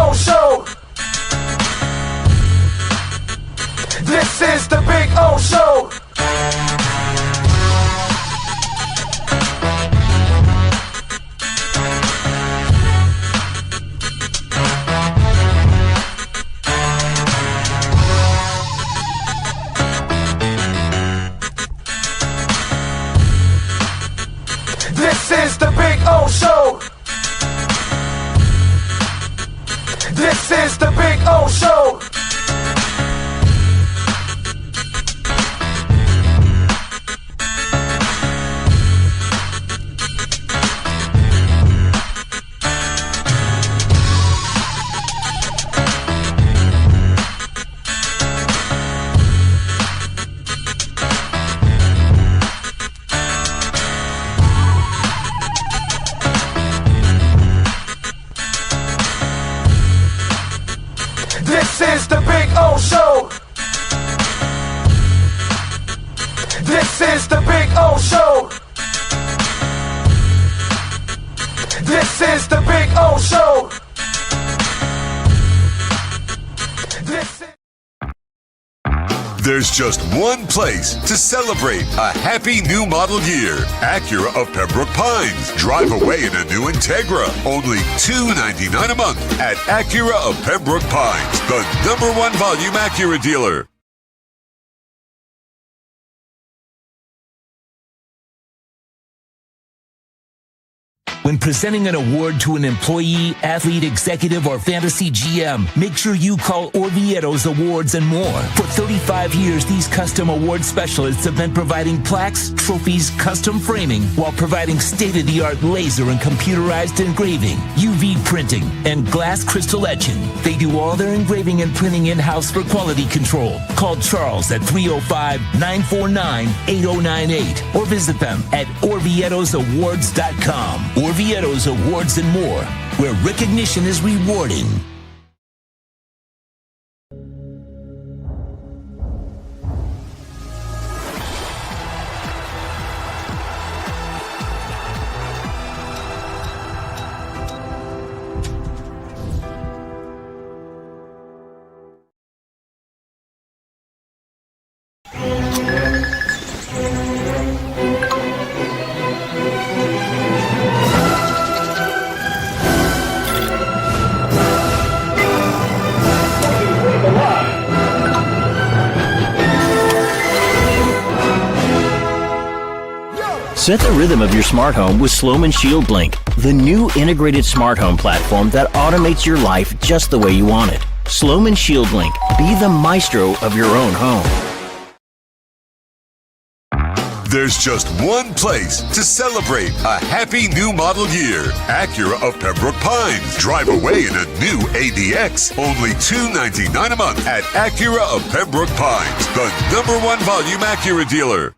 O Show. This is the Big O Show. This is the Big O Show. This is the Big O Show. This is the Big O Show. This is the Big O Show. This is the Big O Show. This is... There's just one place to celebrate a happy new model year. Acura of Pembroke Pines. Drive away in a new Integra. Only $299 a month at Acura of Pembroke Pines, the #1 volume Acura dealer. When presenting an award to an employee, athlete, executive, or fantasy GM, make sure you call Orvieto's Awards and More. For 35 years, these custom award specialists have been providing plaques, trophies, custom framing, while providing state-of-the-art laser and computerized engraving, UV printing, and glass crystal etching. They do all their engraving and printing in-house for quality control. Call Charles at 305-949-8098 or visit them at orvietosawards.com. Orvieto's Awards and More, where recognition is rewarding. Set the rhythm of your smart home with Sloman Shield Blink, the new integrated smart home platform that automates your life just the way you want it. Sloman Shield Blink. Be the maestro of your own home. There's just one place to celebrate a happy new model year. Acura of Pembroke Pines. Drive away in a new ADX. Only $299 a month at Acura of Pembroke Pines, the #1 volume Acura dealer.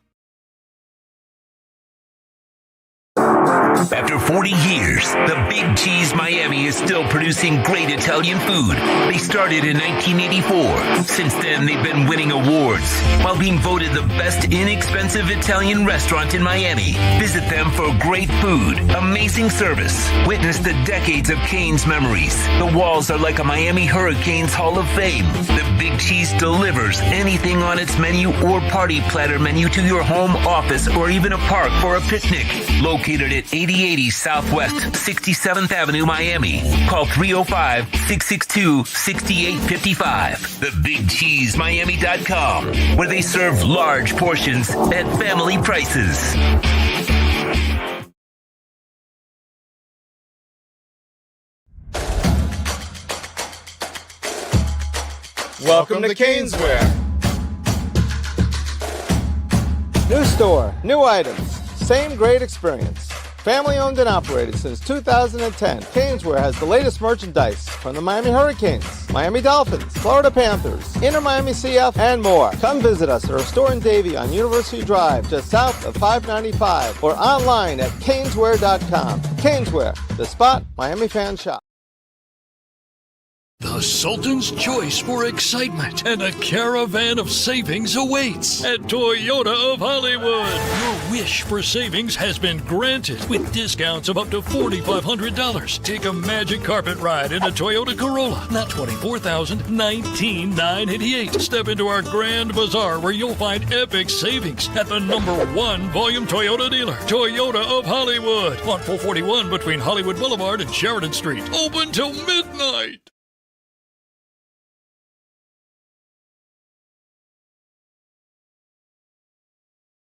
After 40 years, the Big Cheese Miami is still producing great Italian food. They started in 1984. Since then, they've been winning awards while being voted the best inexpensive Italian restaurant in Miami. Visit them for great food, amazing service. Witness the decades of Cane's memories. The walls are like a Miami Hurricanes Hall of Fame. The Big Cheese delivers anything on its menu or party platter menu to your home, office, or even a park for a picnic. Located at 8080 Southwest 67th Avenue, Miami. Call 305-662-6855. TheBigCheeseMiami.com, where they serve large portions at family prices. Welcome to Caneswear. New store, new items, same great experience. Family owned and operated since 2010, Caneswear has the latest merchandise from the Miami Hurricanes, Miami Dolphins, Florida Panthers, Inter Miami CF, and more. Come visit us at our store in Davie on University Drive, just south of 595, or online at caneswear.com. Caneswear, the spot Miami fans shop. The Sultan's choice for excitement and a caravan of savings awaits at Toyota of Hollywood. Your wish for savings has been granted with discounts of up to $4,500. Take a magic carpet ride in a Toyota Corolla, not $24,000, $19,988. Step into our grand bazaar where you'll find epic savings at the #1 volume Toyota dealer, Toyota of Hollywood, on 441 between Hollywood Boulevard and Sheridan Street. Open till midnight.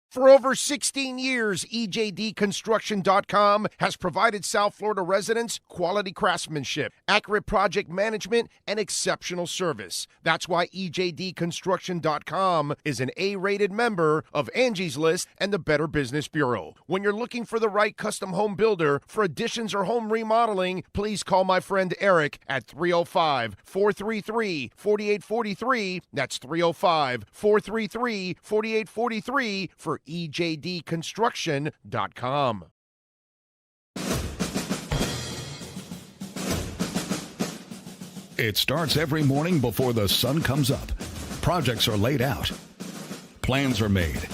For over 16 years, EJDconstruction.com has provided South Florida residents quality craftsmanship, accurate project management, and exceptional service. That's why EJDconstruction.com is an A-rated member of Angie's List and the Better Business Bureau. When you're looking for the right custom home builder for additions or home remodeling, please call my friend Eric at 305-433-4843. That's 305-433-4843 for EJDconstruction.com. It starts every morning before the sun comes up. Projects are laid out. Plans are made.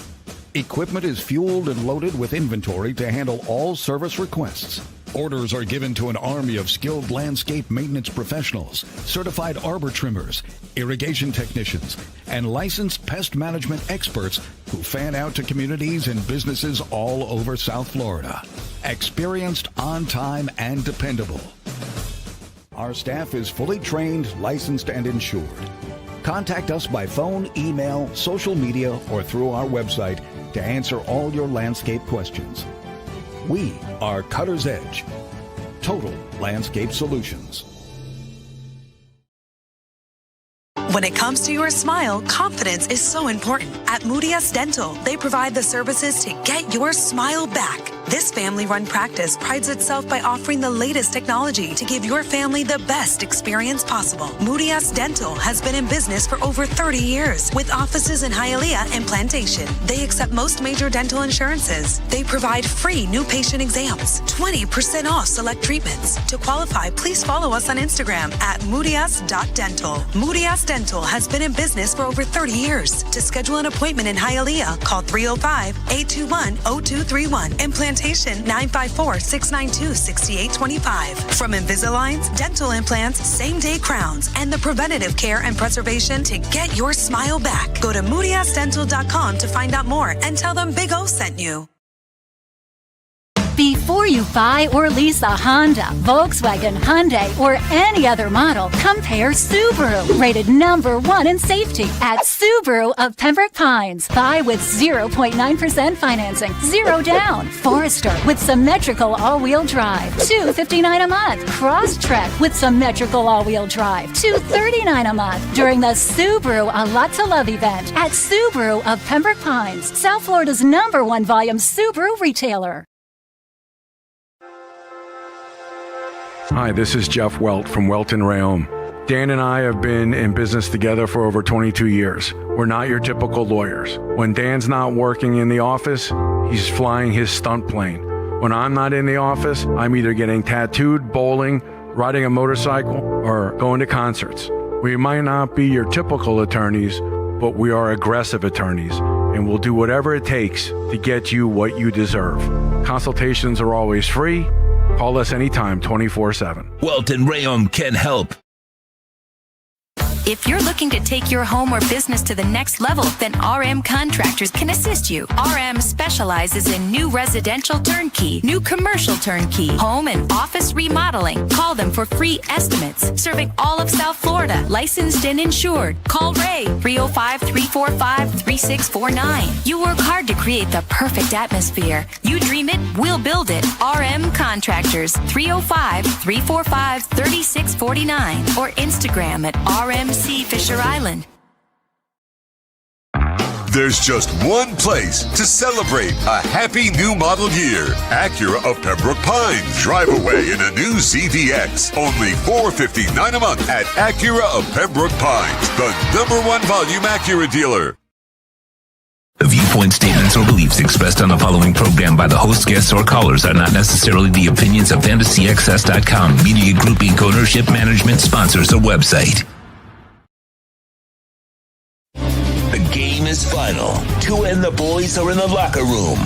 Equipment is fueled and loaded with inventory to handle all service requests. Orders are given to an army of skilled landscape maintenance professionals, certified arbor trimmers, irrigation technicians, and licensed pest management experts who fan out to communities and businesses all over South Florida. Experienced, on time, and dependable. Our staff is fully trained, licensed, and insured. Contact us by phone, email, social media, or through our website to answer all your landscape questions. We are Cutter's Edge. Total Landscape Solutions. When it comes to your smile, confidence is so important. At Moody S Dental, they provide the services to get your smile back. This family-run practice prides itself by offering the latest technology to give your family the best experience possible. Moody S Dental has been in business for over 30 years with offices in Hialeah and Plantation. They accept most major dental insurances. They provide free new patient exams, 20% off select treatments. To qualify, please follow us on Instagram at moodys.dental. Moody S Dental has been in business for over 30 years. To schedule an appointment in Hialeah, call 305-821-0231 and Plantation 954-692-6825. From Invisaligns, dental implants, same-day crowns, and the preventative care and preservation to get your smile back. Go to moodysdental.com to find out more and tell them Big O sent you. Before you buy or lease a Honda, Volkswagen, Hyundai, or any other model, compare Subaru, rated #1 in safety at Subaru of Pembroke Pines. Buy with 0.9% financing, 0 down. Forester with symmetrical all-wheel drive, $259 a month. Crosstrek with symmetrical all-wheel drive, $239 a month. During the Subaru A Lot to Love event at Subaru of Pembroke Pines, South Florida's #1 volume Subaru retailer. Hi, this is Jeff Welt from Welt & Rayom. Dan and I have been in business together for over 22 years. We're not your typical lawyers. When Dan's not working in the office, he's flying his stunt plane. When I'm not in the office, I'm either getting tattooed, bowling, riding a motorcycle, or going to concerts. We might not be your typical attorneys, but we are aggressive attorneys, and we'll do whatever it takes to get you what you deserve. Consultations are always free. Call us anytime, 24/7. Welt & Rayom can help. If you're looking to take your home or business to the next level, then RM Contractors can assist you. RM specializes in new residential turnkey, new commercial turnkey, home and office remodeling. Call them for free estimates. Serving all of South Florida, licensed and insured. Call Ray, 305-345-3649. You work hard to create the perfect atmosphere. You dream it, we'll build it. RM Contractors, 305-345-3649 or Instagram at RMC Fisher Island. There's just one place to celebrate a happy new model year. Acura of Pembroke Pines. Drive away in a new ZDX. Only $459 a month at Acura of Pembroke Pines, the #1 volume Acura dealer. Have you points, statements, or beliefs expressed on the following program by the host, guests, or callers are not necessarily the opinions of FantasyXS.com, Media Group Inc. ownership, management, sponsors, or website. The game is final. Tua and the boys are in the locker room.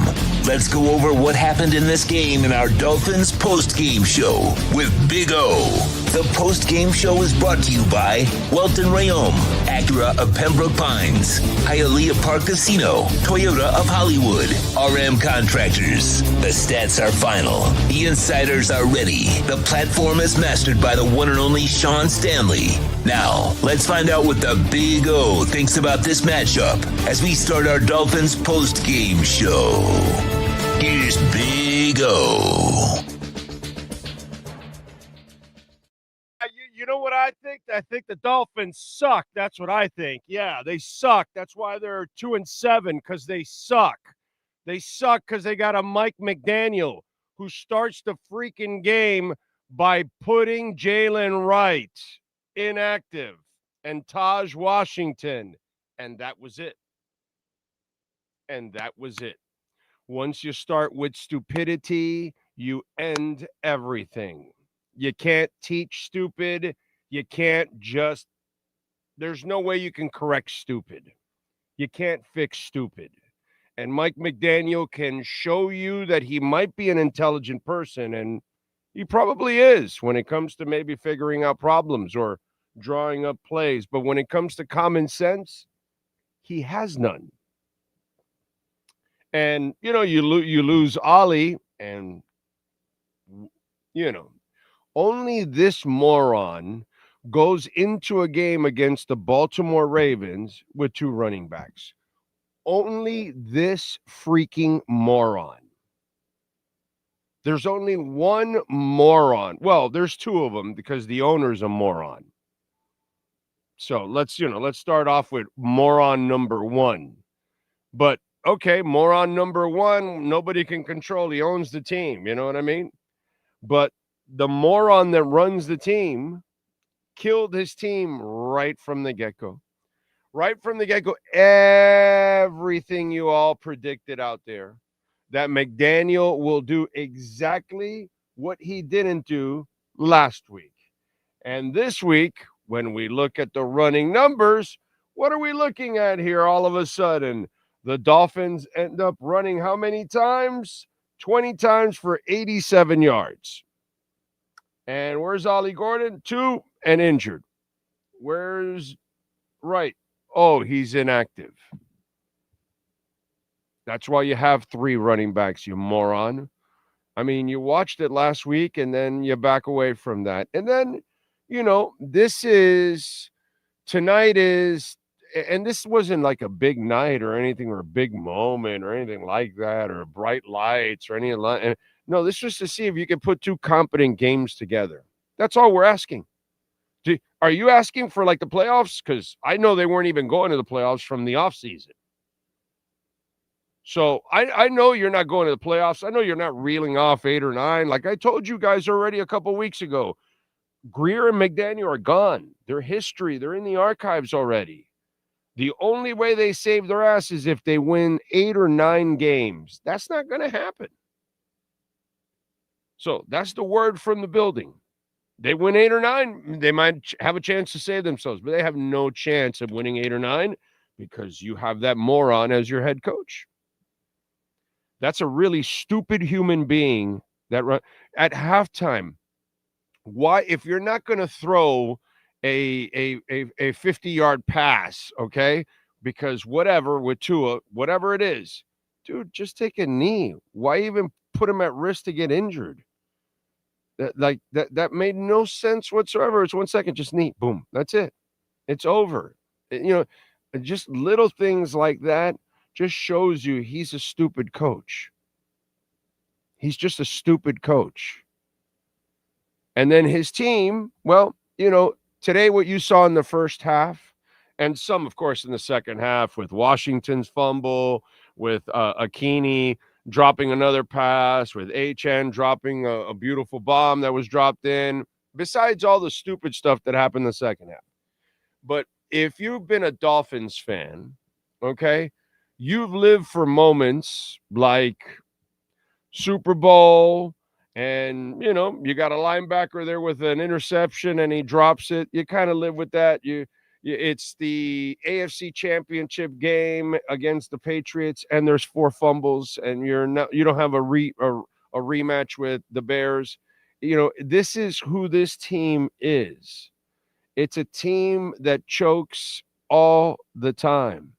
Let's go over what happened in this game in our Dolphins post-game show with Big O. The post-game show is brought to you by Welton Rayom, Acura of Pembroke Pines, Hialeah Park Casino, Toyota of Hollywood, RM Contractors. The stats are final. The insiders are ready. The platform is mastered by the one and only Sean Stanley. Now, let's find out what the Big O thinks about this matchup as we start our Dolphins post-game show. Here's Big O. You know what I think? I think the Dolphins suck. That's what I think. Yeah, they suck. That's why they're 2-7, because they suck. They suck because they got a Mike McDaniel who starts the freaking game by putting Jalen Wright inactive and Taj Washington. And that was it. And that was it. Once you start with stupidity, you end everything. You can't teach stupid. You can't just, there's no way you can correct stupid. You can't fix stupid. And Mike McDaniel can show you that he might be an intelligent person, and he probably is when it comes to maybe figuring out problems or drawing up plays. But when it comes to common sense, he has none. And, you know, you lose Ollie, and, you know, only this moron goes into a game against the Baltimore Ravens with two running backs. Only this freaking moron. There's only one moron. Well, there's two of them because the owner's a moron. So let's start off with moron number one. But okay, moron number one, nobody can control. He owns the team. You know what I mean? But the moron that runs the team killed his team right from the get-go. Right from the get-go, everything you all predicted out there, that McDaniel will do exactly what he didn't do last week. And this week, when we look at the running numbers, what are we looking at here all of a sudden? The Dolphins end up running how many times? 20 times for 87 yards. And where's Ollie Gordon? 2 and injured. Where's Wright? Oh, he's inactive. That's why you have 3 running backs, you moron. I mean, you watched it last week, and then you back away from that. And then, you know, tonight is, and this wasn't like a big night or anything, or a big moment or anything like that, or bright lights or anything like that. No, this was to see if you could put 2 competent games together. That's all we're asking. Are you asking for like the playoffs? Because I know they weren't even going to the playoffs from the offseason. So I know you're not going to the playoffs. I know you're not reeling off 8 or 9. Like I told you guys already a couple weeks ago, Greer and McDaniel are gone. They're history. They're in the archives already. The only way they save their ass is if they win 8 or 9 games. That's not going to happen. So that's the word from the building. They win 8 or 9, they might have a chance to save themselves, but they have no chance of winning 8 or 9 because you have that moron as your head coach. That's a really stupid human being that run at halftime. Why, if you're not going to throw a 50-yard pass, okay, because whatever with Tua, whatever it is, dude, just take a knee. Why even put him at risk to get injured? That made no sense whatsoever. It's 1 second, just knee, boom, that's it. It's over. You know, just little things like that just shows you he's a stupid coach. He's just a stupid coach. And then his team, well, you know, today what you saw in the first half, and some, of course, in the second half with Washington's fumble, with Akini dropping another pass, with HN dropping a beautiful bomb that was dropped in, besides all the stupid stuff that happened in the second half. But if you've been a Dolphins fan, okay, you've lived for moments like Super Bowl, and, you know, you got a linebacker there with an interception and he drops it. You kind of live with that. It's the AFC Championship game against the Patriots, and there's 4 fumbles, and you don't have a rematch with the Bears. You know, this is who this team is. It's a team that chokes all the time.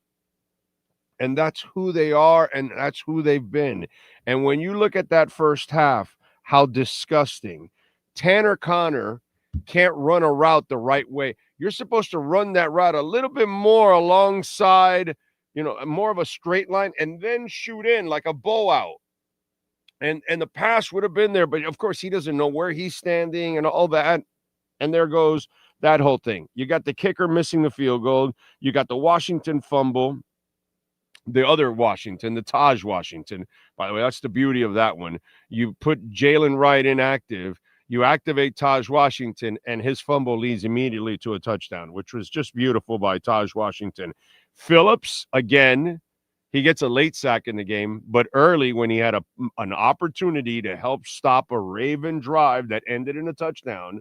And that's who they are, and that's who they've been. And when you look at that first half, how disgusting. Tanner Connor can't run a route the right way. You're supposed to run that route a little bit more alongside, you know, more of a straight line, and then shoot in like a bow out. And the pass would have been there, but of course he doesn't know where he's standing and all that. And there goes that whole thing. You got the kicker missing the field goal. You got the Washington fumble. The other Washington, the Taj Washington. By the way, that's the beauty of that one. You put Jalen Wright inactive, you activate Taj Washington, and his fumble leads immediately to a touchdown, which was just beautiful by Taj Washington. Phillips, again, he gets a late sack in the game, but early when he had an opportunity to help stop a Raven drive that ended in a touchdown,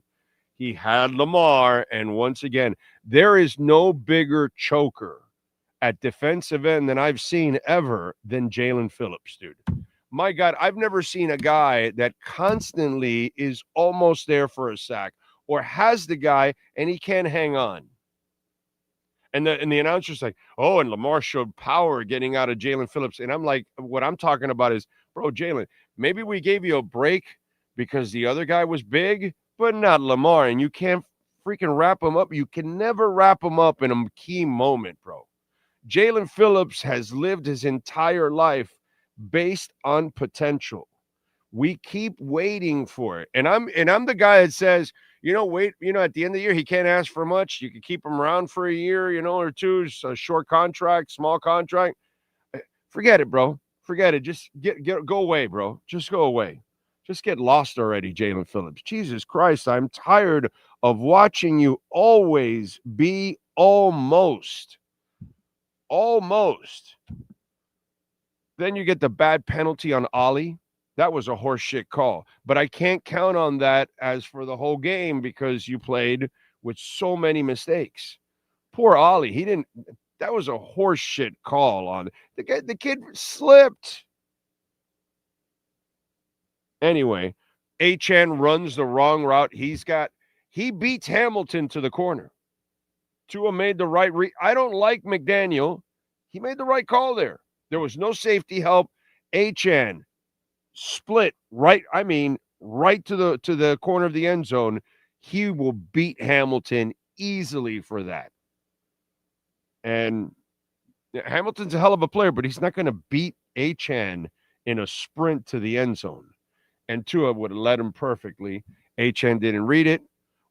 he had Lamar, and once again, there is no bigger choker at defensive end than I've seen ever than Jalen Phillips, dude. My God, I've never seen a guy that constantly is almost there for a sack or has the guy and he can't hang on. And the announcer's like, oh, and Lamar showed power getting out of Jalen Phillips. And I'm like, what I'm talking about is, bro, Jalen, maybe we gave you a break because the other guy was big, but not Lamar. And you can't freaking wrap him up. You can never wrap him up in a key moment, bro. Jalen Phillips has lived his entire life based on potential. We keep waiting for it. And I'm the guy that says, wait, at the end of the year, he can't ask for much. You can keep him around for a year, or two, a short contract, small contract. Forget it, bro. Forget it. Just go away, bro. Just go away. Just get lost already, Jalen Phillips. Jesus Christ, I'm tired of watching you always be almost. Then you get the bad penalty on Ollie. That was a horseshit call. But I can't count on that as for the whole game because you played with so many mistakes. Poor Ollie. That was a horseshit call on the kid slipped. Anyway, Achane runs the wrong route. He beats Hamilton to the corner. Tua made the right I don't like McDaniel. He made the right call there. There was no safety help. Achane split right to the corner of the end zone. He will beat Hamilton easily for that. And Hamilton's a hell of a player, but he's not going to beat Achane in a sprint to the end zone. And Tua would have led him perfectly. Achane didn't read it.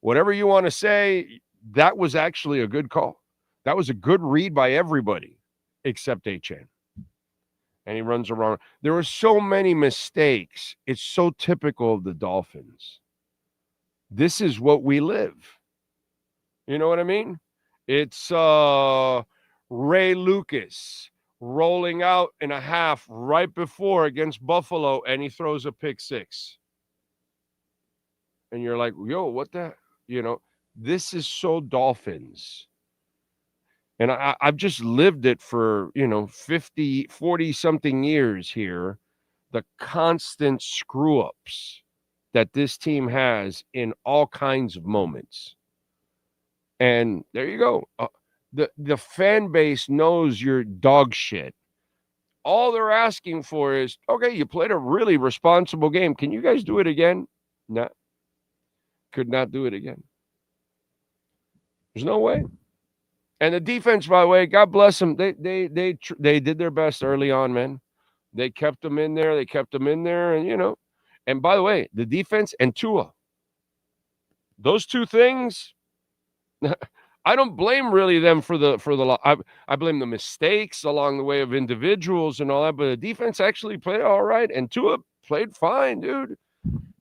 Whatever you want to say, that was actually a good call. That was a good read by everybody except Achane. And he runs around. There were so many mistakes. It's so typical of the Dolphins. This is what we live. You know what I mean? It's Ray Lucas rolling out in a half right before against Buffalo, and he throws a pick six. And you're like, yo, what the, this is so Dolphins. And I've just lived it for, 40-something years here. The constant screw-ups that this team has in all kinds of moments. And there you go. The fan base knows you're dog shit. All they're asking for is, okay, you played a really responsible game. Can you guys do it again? No. Could not do it again. There's no way. And the defense, by the way, God bless them. They did their best early on, man. They kept them in there. And, and by the way, the defense and Tua, those two things, I don't blame really them for the I blame the mistakes along the way of individuals and all that, but the defense actually played all right, and Tua played fine, dude.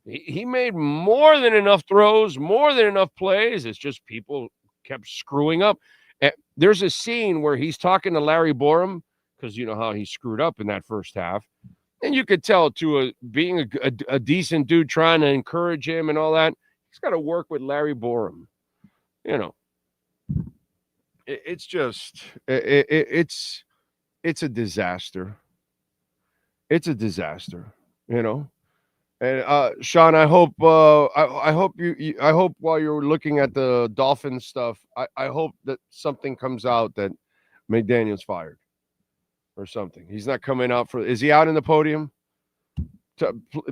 He made more than enough throws, more than enough plays. It's just people kept screwing up. There's a scene where he's talking to Larry Borum. because you know how he screwed up in that first half. And you could tell, to being a decent dude trying to encourage him and all that, he's got to work with Larry Borum. You know, it's just it's a disaster. It's a disaster. You know, and Sean, I hope I hope while you're looking at the Dolphins stuff, I hope that something comes out that McDaniel's fired or something. He's not coming out for. Is he out in the podium?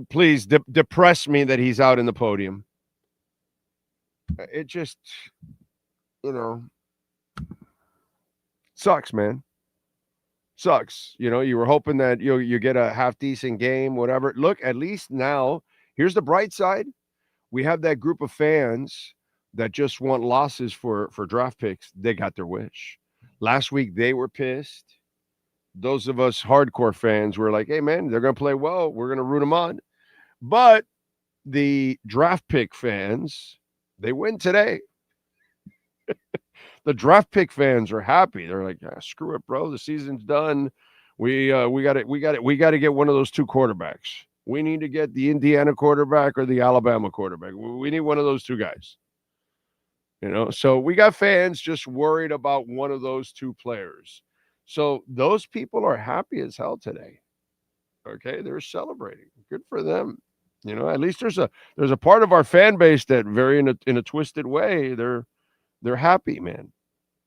Please depress me that he's out in the podium. It just, you know, sucks, man. Sucks. You know, you were hoping that you get a half decent game, whatever. Look, at least now, here's the bright side. We have that group of fans that just want losses for draft picks. They got their wish. Last week, they were pissed. Those of us hardcore fans were like, hey, man, they're going to play well. We're going to root them on. But the draft pick fans, they win today. The draft pick fans are happy. They're like, screw it, bro. The season's done. We got to get one of those two quarterbacks. We need to get the Indiana quarterback or the Alabama quarterback. We need one of those two guys. You know, so we got fans just worried about one of those two players. So those people are happy as hell today. Okay, they're celebrating. Good for them. You know, at least there's a part of our fan base that very in a twisted way, they're happy, man.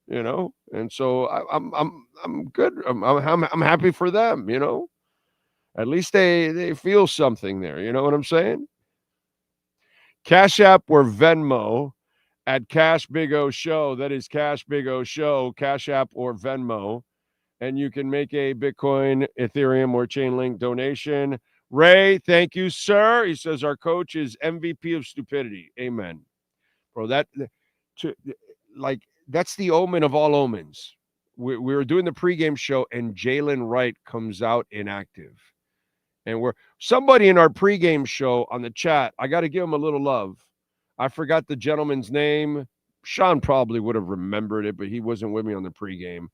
You know, and so I'm good. I'm happy for them. You know, at least they feel something there. You know what I'm saying? Cash App or Venmo at Cash Big O Show. That is Cash Big O Show. Cash App or Venmo. And you can make a Bitcoin, Ethereum, or Chainlink donation. Ray, thank you, sir. He says our coach is MVP of stupidity. Amen. Bro, that's the omen of all omens. We were doing the pregame show, and Jalen Wright comes out inactive. And somebody in our pregame show on the chat, I got to give him a little love. I forgot the gentleman's name. Sean probably would have remembered it, but he wasn't with me on the pregame.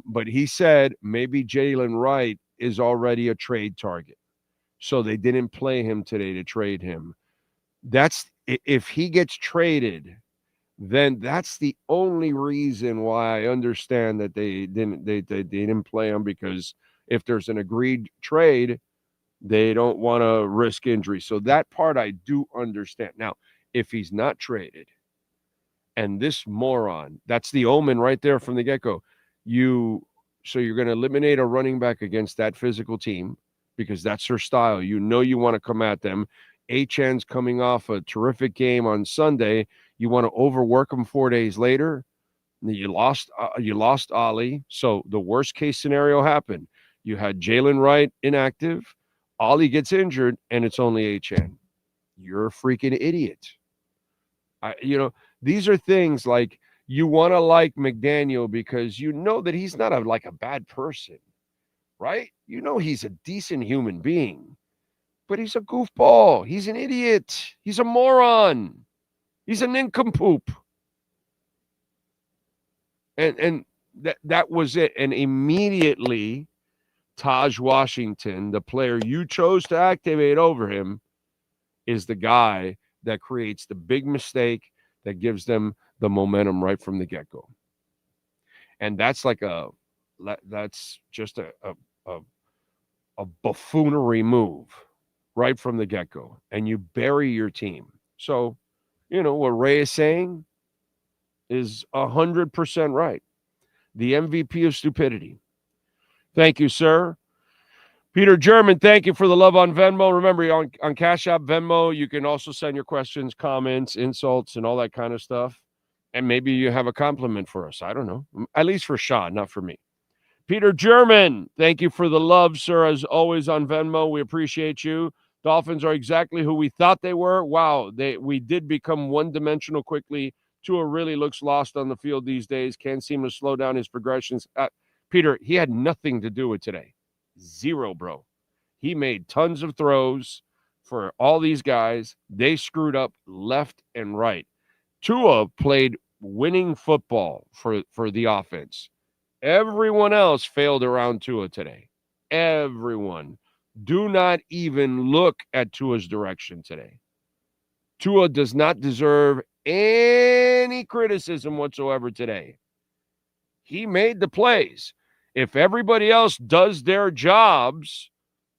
But he said maybe Jalen Wright is already a trade target. So they didn't play him today to trade him. If he gets traded, then that's the only reason why I understand that they didn't play him, because if there's an agreed trade, they don't want to risk injury. So that part I do understand. Now, if he's not traded, and this moron, that's the omen right there from the get-go. So you're going to eliminate a running back against that physical team because that's her style. You know you want to come at them. HN's coming off a terrific game on Sunday. You want to overwork him 4 days later. You lost Ollie. So the worst case scenario happened. You had Jalen Wright inactive. Ollie gets injured, and it's only HN. You're a freaking idiot. These are things like, you want to like McDaniel because you know that he's not a bad person, right? You know he's a decent human being, but he's a goofball. He's an idiot. He's a moron. He's a nincompoop. And that was it. And immediately, Taj Washington, the player you chose to activate over him, is the guy that creates the big mistake that gives them the momentum right from the get-go. And that's just a buffoonery move right from the get-go. And you bury your team. So, what Ray is saying is 100% right. The MVP of stupidity. Thank you, sir. Peter German, thank you for the love on Venmo. Remember, on Cash App, Venmo, you can also send your questions, comments, insults, and all that kind of stuff. And maybe you have a compliment for us. I don't know. At least for Sean, not for me. Peter German, thank you for the love, sir, as always on Venmo. We appreciate you. Dolphins are exactly who we thought they were. Wow, we did become one-dimensional quickly. Tua really looks lost on the field these days. Can't seem to slow down his progressions. Peter, he had nothing to do with today. Zero, bro. He made tons of throws for all these guys. They screwed up left and right. Tua played winning football for the offense, Everyone else failed around Tua today. Everyone. Do not even look at Tua's direction today. Tua does not deserve any criticism whatsoever today. He made the plays. If everybody else does their jobs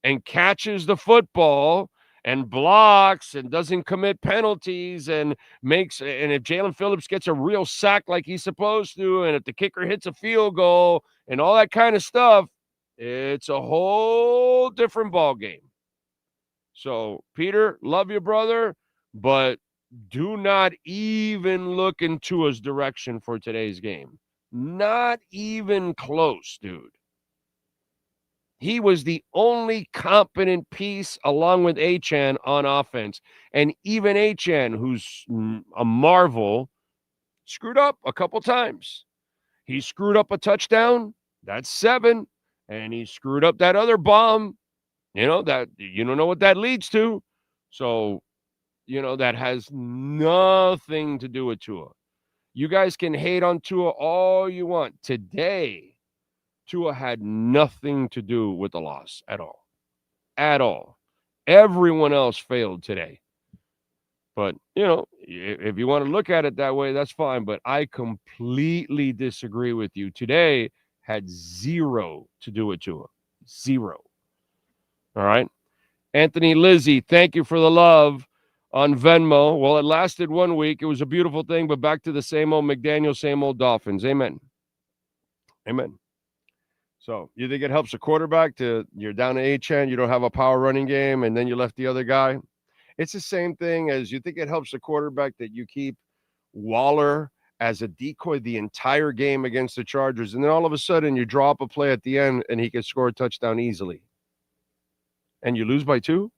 and catches the football and blocks and doesn't commit penalties and if Jalen Phillips gets a real sack like he's supposed to, and if the kicker hits a field goal and all that kind of stuff, it's a whole different ball game. So, Peter, love you, brother, but do not even look in Tua's direction for today's game. Not even close, dude. He was the only competent piece along with Achane on offense. And even Achane, who's a marvel, screwed up a couple times. He screwed up a touchdown. That's 7. And he screwed up that other bomb. That you don't know what that leads to. So, that has nothing to do with Tua. You guys can hate on Tua all you want. Today, Tua had nothing to do with the loss at all. At all. Everyone else failed today. But, if you want to look at it that way, that's fine. But I completely disagree with you. Today had 0 to do with Tua. 0. All right. Anthony Lizzie, thank you for the love on Venmo. Well, it lasted 1 week. It was a beautiful thing, but back to the same old McDaniel, same old Dolphins. Amen. Amen. So you think it helps a quarterback you're down to Achane, you don't have a power running game, and then you left the other guy? It's the same thing as you think it helps a quarterback that you keep Waller as a decoy the entire game against the Chargers, and then all of a sudden you draw up a play at the end and he can score a touchdown easily. And you lose by 2.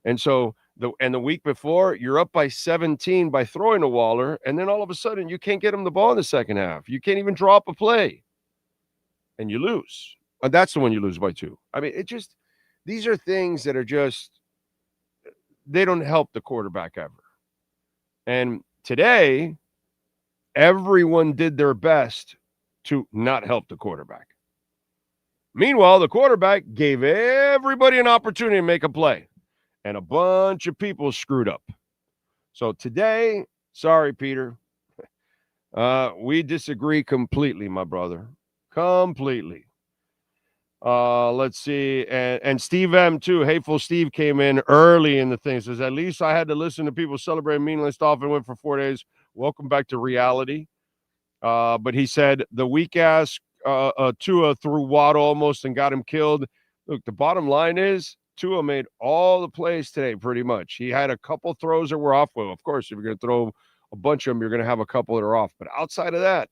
And so the week before, you're up by 17 by throwing to Waller, and then all of a sudden you can't get him the ball in the second half. You can't even draw up a play. And you lose. And that's the one you lose by 2. I mean, these are things that are they don't help the quarterback ever. And today, everyone did their best to not help the quarterback. Meanwhile, the quarterback gave everybody an opportunity to make a play, and a bunch of people screwed up. So today, sorry, Peter, we disagree completely, my brother. Completely. Let's see. And Steve M, too. Hateful Steve came in early in the thing. Says, at least I had to listen to people celebrate meaningless Dolphin win for 4 days. Welcome back to reality. But he said the weak-ass Tua threw Waddle almost and got him killed. Look, the bottom line is Tua made all the plays today pretty much. He had a couple throws that were off. Well, of course, if you're going to throw a bunch of them, you're going to have a couple that are off. But outside of that,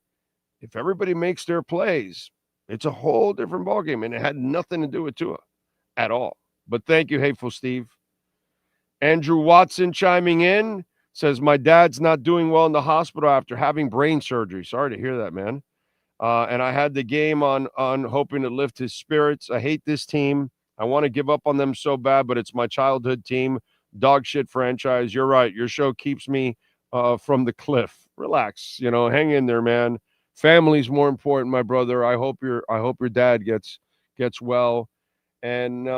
if everybody makes their plays, it's a whole different ballgame, and it had nothing to do with Tua at all. But thank you, Hateful Steve. Andrew Watson chiming in says, my dad's not doing well in the hospital after having brain surgery. Sorry to hear that, man. And I had the game on hoping to lift his spirits. I hate this team. I want to give up on them so bad, but it's my childhood team. Dog shit franchise. You're right. Your show keeps me from the cliff. Relax. Hang in there, man. Family's more important, my brother. I hope your dad gets well. And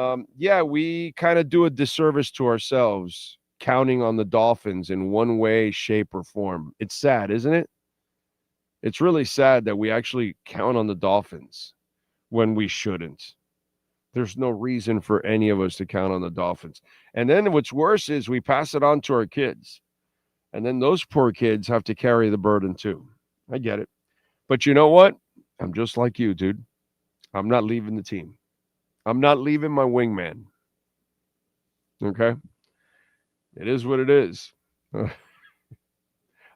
we kind of do a disservice to ourselves counting on the Dolphins in one way, shape, or form. It's sad, isn't it? It's really sad that we actually count on the Dolphins when we shouldn't. There's no reason for any of us to count on the Dolphins. And then what's worse is we pass it on to our kids. And then those poor kids have to carry the burden too. I get it. But you know what? I'm just like you, dude. I'm not leaving the team. I'm not leaving my wingman. Okay? It is what it is.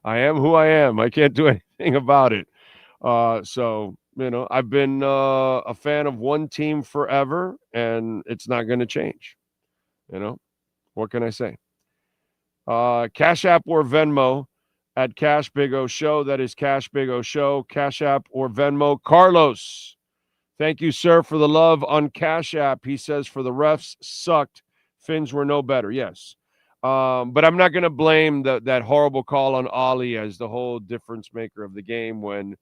I am who I am. I can't do anything about it. So, I've been a fan of one team forever, and it's not going to change. What can I say? Cash App or Venmo at Cash Big O Show. That is Cash Big O Show. Cash App or Venmo. Carlos, thank you, sir, for the love on Cash App. He says, for the refs sucked. Fins were no better. Yes. But I'm not going to blame that horrible call on Ollie as the whole difference maker of the game when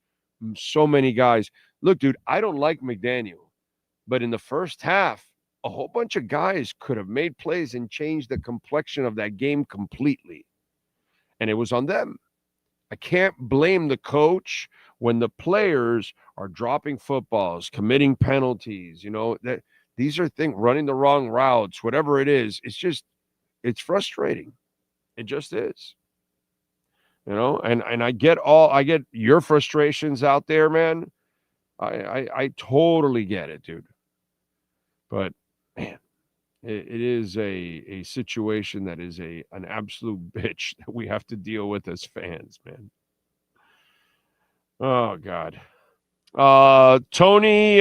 So many guys. Look, dude, I don't like McDaniel, but in the first half, a whole bunch of guys could have made plays and changed the complexion of that game completely. And it was on them. I can't blame the coach when the players are dropping footballs, committing penalties, that these are things, running the wrong routes, whatever it is. It's frustrating. It just is. And I get your frustrations out there, man. I totally get it, dude. But man, it is a situation that is an absolute bitch that we have to deal with as fans, man. Oh God. Tony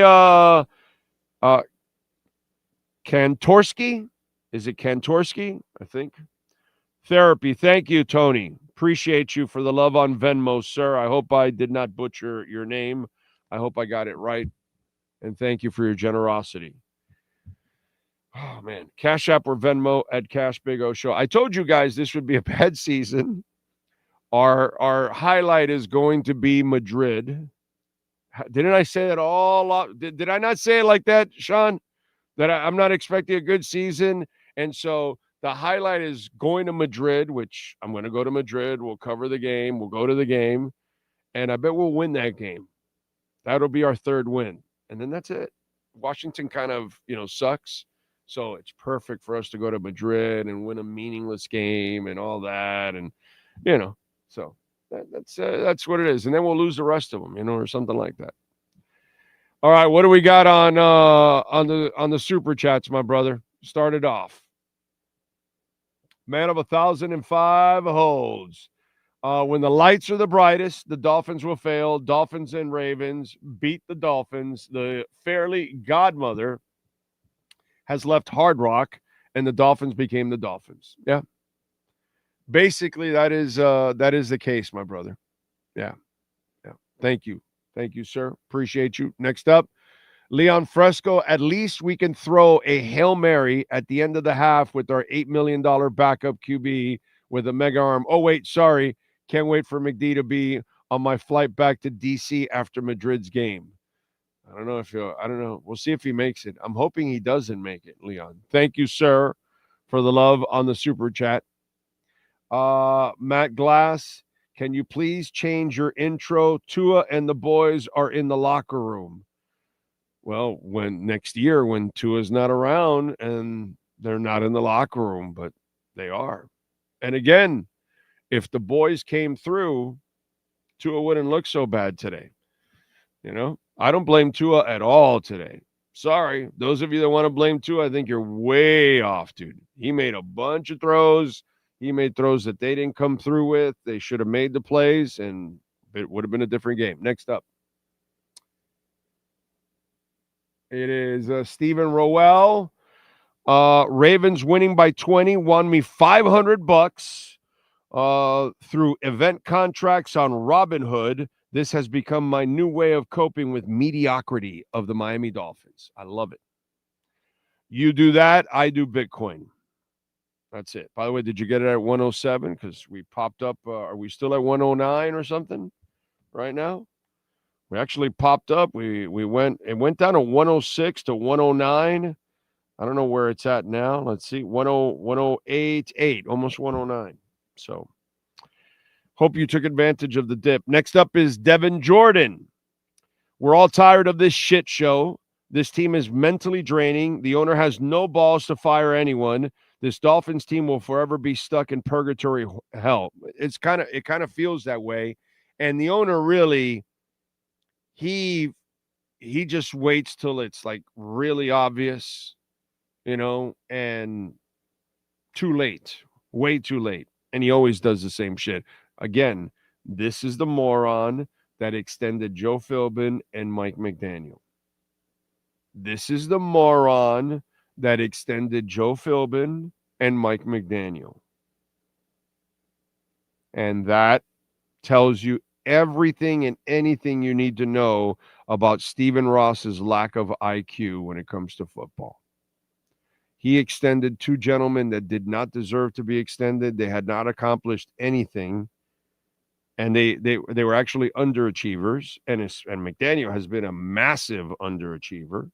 Kantorski. Is it Kantorski? I think. Therapy. Thank you, Tony. Appreciate you for the love on Venmo, sir. I hope I did not butcher your name. I hope I got it right. And thank you for your generosity. Oh, man. Cash App or Venmo at Cash Big O Show. I told you guys this would be a bad season. Our highlight is going to be Madrid. Didn't I say that all? Did I not say it like that, Sean? That I'm not expecting a good season. And so the highlight is going to Madrid, which I'm going to go to Madrid. We'll cover the game. We'll go to the game. And I bet we'll win that game. That'll be our third win. And then that's it. Washington kind of, sucks. So it's perfect for us to go to Madrid and win a meaningless game and all that. And, so that's what it is. And then we'll lose the rest of them, or something like that. All right. What do we got on the super chats, my brother? Start it off. Man of 1,005 holds. When the lights are the brightest, the Dolphins will fail. Dolphins and Ravens beat the Dolphins. The Fairly Godmother has left Hard Rock, and the Dolphins became the Dolphins. Yeah. Basically, that is the case, my brother. Yeah. Thank you, sir. Appreciate you. Next up, Leon Fresco. At least we can throw a Hail Mary at the end of the half with our $8 million backup QB with a mega arm. Oh wait, sorry. Can't wait for McD to be on my flight back to DC after Madrid's game. I don't know. We'll see if he makes it. I'm hoping he doesn't make it, Leon. Thank you, sir, for the love on the super chat. Matt Glass, can you please change your intro? Tua and the boys are in the locker room. Well, next year when Tua's not around and they're not in the locker room, but they are. And again, if the boys came through, Tua wouldn't look so bad today. I don't blame Tua at all today. Sorry. Those of you that want to blame Tua, I think you're way off, dude. He made a bunch of throws. He made throws that they didn't come through with. They should have made the plays, and it would have been a different game. Next up. It is Stephen Rowell. Ravens winning by 20 won me $500 through event contracts on Robinhood. This has become my new way of coping with mediocrity of the Miami Dolphins. I love it. You do that, I do Bitcoin. That's it. By the way, did you get it at 107? Because we popped up. Are we still at 109 or something right now? We actually popped up. It went down to 106 to 109. I don't know where it's at now. Let's see. 108.8, almost 109. So hope you took advantage of the dip. Next up is Devin Jordan. We're all tired of this shit show. This team is mentally draining. The owner has no balls to fire anyone. This Dolphins team will forever be stuck in purgatory hell. It kind of feels that way. And the owner really, he just waits till it's like really obvious, and too late, way too late. And he always does the same shit. Again, this is the moron that extended Joe Philbin and Mike McDaniel. This is the moron that extended Joe Philbin and Mike McDaniel. And that tells you everything and anything you need to know about Stephen Ross's lack of IQ when it comes to football. He extended two gentlemen that did not deserve to be extended. They had not accomplished anything. And they were actually underachievers, and McDaniel has been a massive underachiever.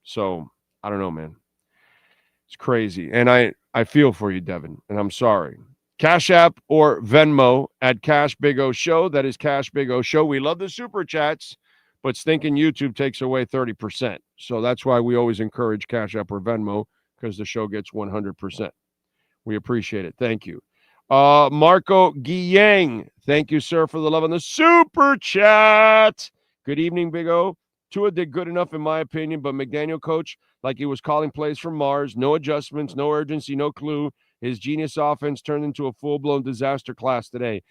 So I don't know, man. It's crazy. And I feel for you, Devin, and I'm sorry. Cash App or Venmo at Cash Big O Show. That is Cash Big O Show. We love the super chats, but stinking YouTube takes away 30%. So that's why we always encourage Cash App or Venmo, because the show gets 100%. We appreciate it. Thank you. Marco Guiyang, thank you, sir, for the love on the super chat. Good evening, Big O. Tua did good enough, in my opinion, but McDaniel coach like he was calling plays from Mars. No adjustments, no urgency, no clue. His genius offense turned into a full-blown disaster class today.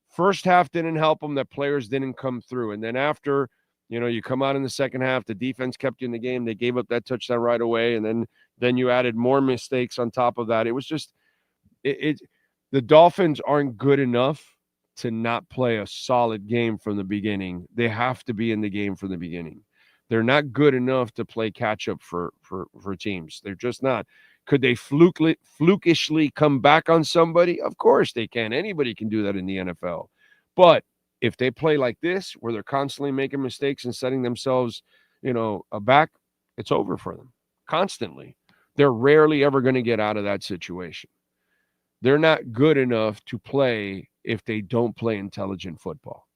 First half didn't help him, that players didn't come through. And then after, you come out in the second half, the defense kept you in the game. They gave up that touchdown right away, and then you added more mistakes on top of that. It was just the Dolphins aren't good enough to not play a solid game from the beginning. They have to be in the game from the beginning. They're not good enough to play catch-up for teams. They're just not. Could they flukishly come back on somebody? Of course they can. Anybody can do that in the NFL. But if they play like this, where they're constantly making mistakes and setting themselves, back, it's over for them. Constantly. They're rarely ever going to get out of that situation. They're not good enough to play if they don't play intelligent football.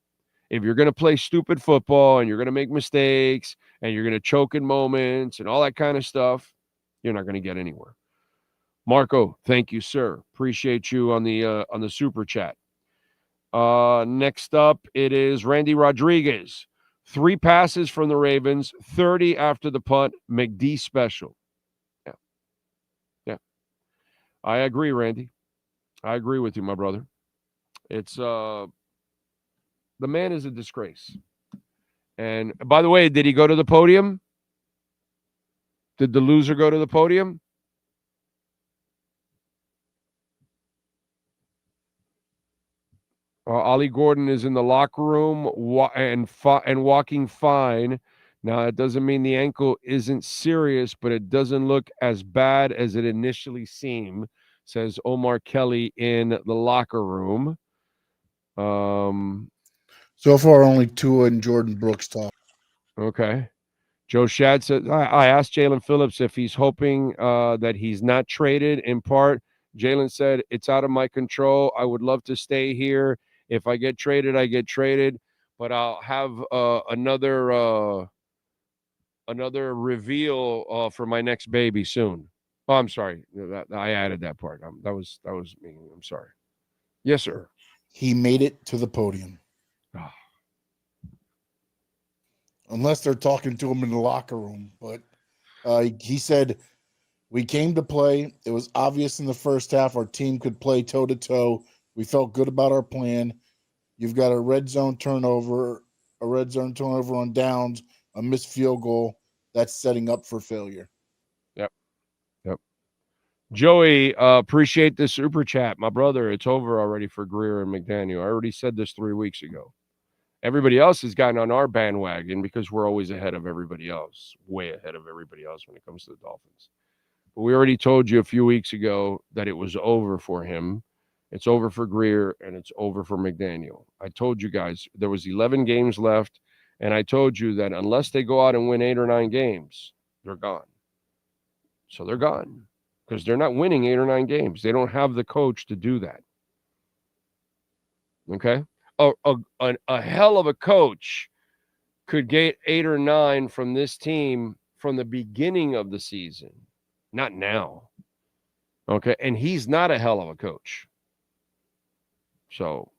If you're going to play stupid football and you're going to make mistakes and you're going to choke in moments and all that kind of stuff, you're not going to get anywhere. Marco, thank you, sir. Appreciate you on the super chat. Next up, it is Randy Rodriguez. 3 passes from the Ravens, 30 after the punt. McD special. Yeah. I agree, Randy. I agree with you, my brother. It's the man is a disgrace. And by the way, did he go to the podium? Did the loser go to the podium? Ollie Gordon is in the locker room and walking fine. Now, it doesn't mean the ankle isn't serious, but it doesn't look as bad as it initially seemed, says Omar Kelly in the locker room. So far, only Tua and Jordan Brooks talk. Okay. Joe Shad says, I asked Jalen Phillips if he's hoping that he's not traded. In part, Jalen said, it's out of my control. I would love to stay here. If I get traded, I get traded. But I'll have another reveal for my next baby soon. Oh, I'm sorry. I added that part. That was me. I'm sorry. Yes, sir. He made it to the podium. Unless they're talking to him in the locker room. But he said, we came to play. It was obvious in the first half our team could play toe-to-toe. We felt good about our plan. You've got a red zone turnover on downs, a missed field goal. That's setting up for failure. Yep. Joey, appreciate the super chat. My brother, it's over already for Greer and McDaniel. I already said this 3 weeks ago. Everybody else has gotten on our bandwagon because we're always ahead of everybody else, way ahead of everybody else when it comes to the Dolphins. But we already told you a few weeks ago that it was over for him. It's over for Greer, and it's over for McDaniel. I told you guys there was 11 games left, and I told you that unless they go out and win 8 or 9 games, they're gone. So they're gone because they're not winning 8 or 9 games. They don't have the coach to do that. Okay? A hell of a coach could get 8 or 9 from this team from the beginning of the season, not now. Okay, and he's not a hell of a coach. So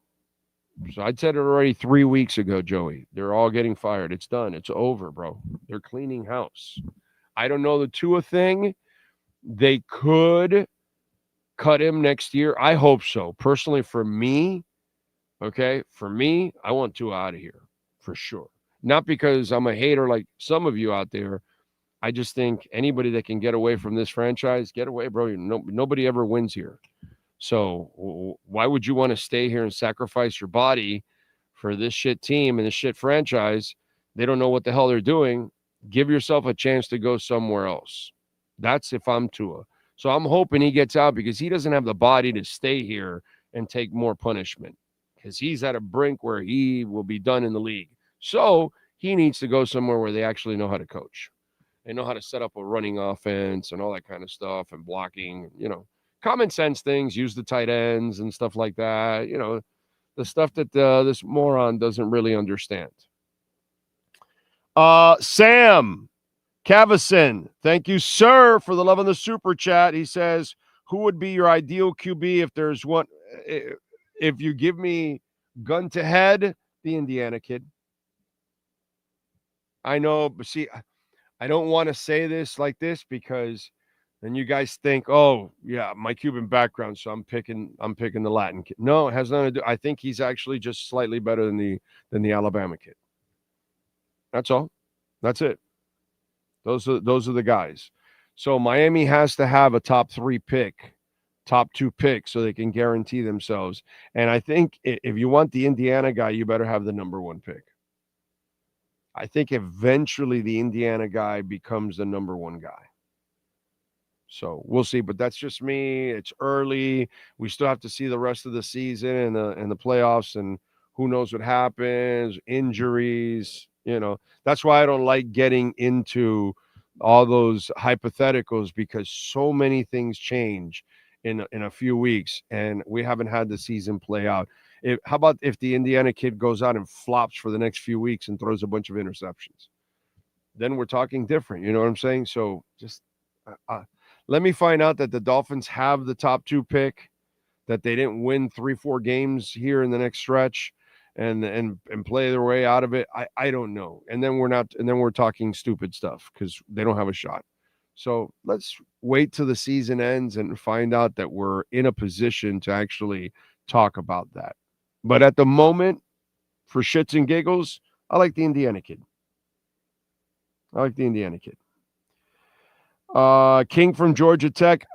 I said it already 3 weeks ago, Joey. They're all getting fired. It's done. It's over, bro. They're cleaning house. I don't know the Tua thing. They could cut him next year. I hope so. Personally, for me, okay, I want Tua out of here for sure. Not because I'm a hater like some of you out there. I just think anybody that can get away from this franchise, get away, bro. Nobody ever wins here. So why would you want to stay here and sacrifice your body for this shit team and this shit franchise? They don't know what the hell they're doing. Give yourself a chance to go somewhere else. That's if I'm Tua. So I'm hoping he gets out because he doesn't have the body to stay here and take more punishment. because he's at a brink where he will be done in the league. So he needs to go somewhere where they actually know how to coach. They know how to set up a running offense and all that kind of stuff and blocking, common sense things, use the tight ends and stuff like that. The stuff that this moron doesn't really understand. Sam Cavison, thank you, sir, for the love on the super chat. He says, who would be your ideal QB if there's one? If you give me gun to head, the Indiana kid. I know, but see, I don't want to say this like this because then you guys think, oh, yeah, my Cuban background, so I'm picking the Latin kid. No, it has nothing to do. I think he's actually just slightly better than the Alabama kid. That's all. That's it. Those are the guys. So Miami has to have a top 2 pick, so they can guarantee themselves. And I think if you want the Indiana guy, you better have the number 1 pick. I think eventually the Indiana guy becomes the number 1 guy. So we'll see, but that's just me. It's early. We still have to see the rest of the season and the playoffs, and who knows what happens, injuries, That's why I don't like getting into all those hypotheticals, because so many things change in a few weeks, and we haven't had the season play out. How about if the Indiana kid goes out and flops for the next few weeks and throws a bunch of interceptions? Then we're talking different. You know what I'm saying? So just let me find out that the Dolphins have the top 2 pick, that they didn't win 3-4 games here in the next stretch and play their way out of it. I don't know. And then we're talking stupid stuff because they don't have a shot. So let's wait till the season ends and find out that we're in a position to actually talk about that. But at the moment, for shits and giggles, I like the Indiana kid. King from Georgia Tech.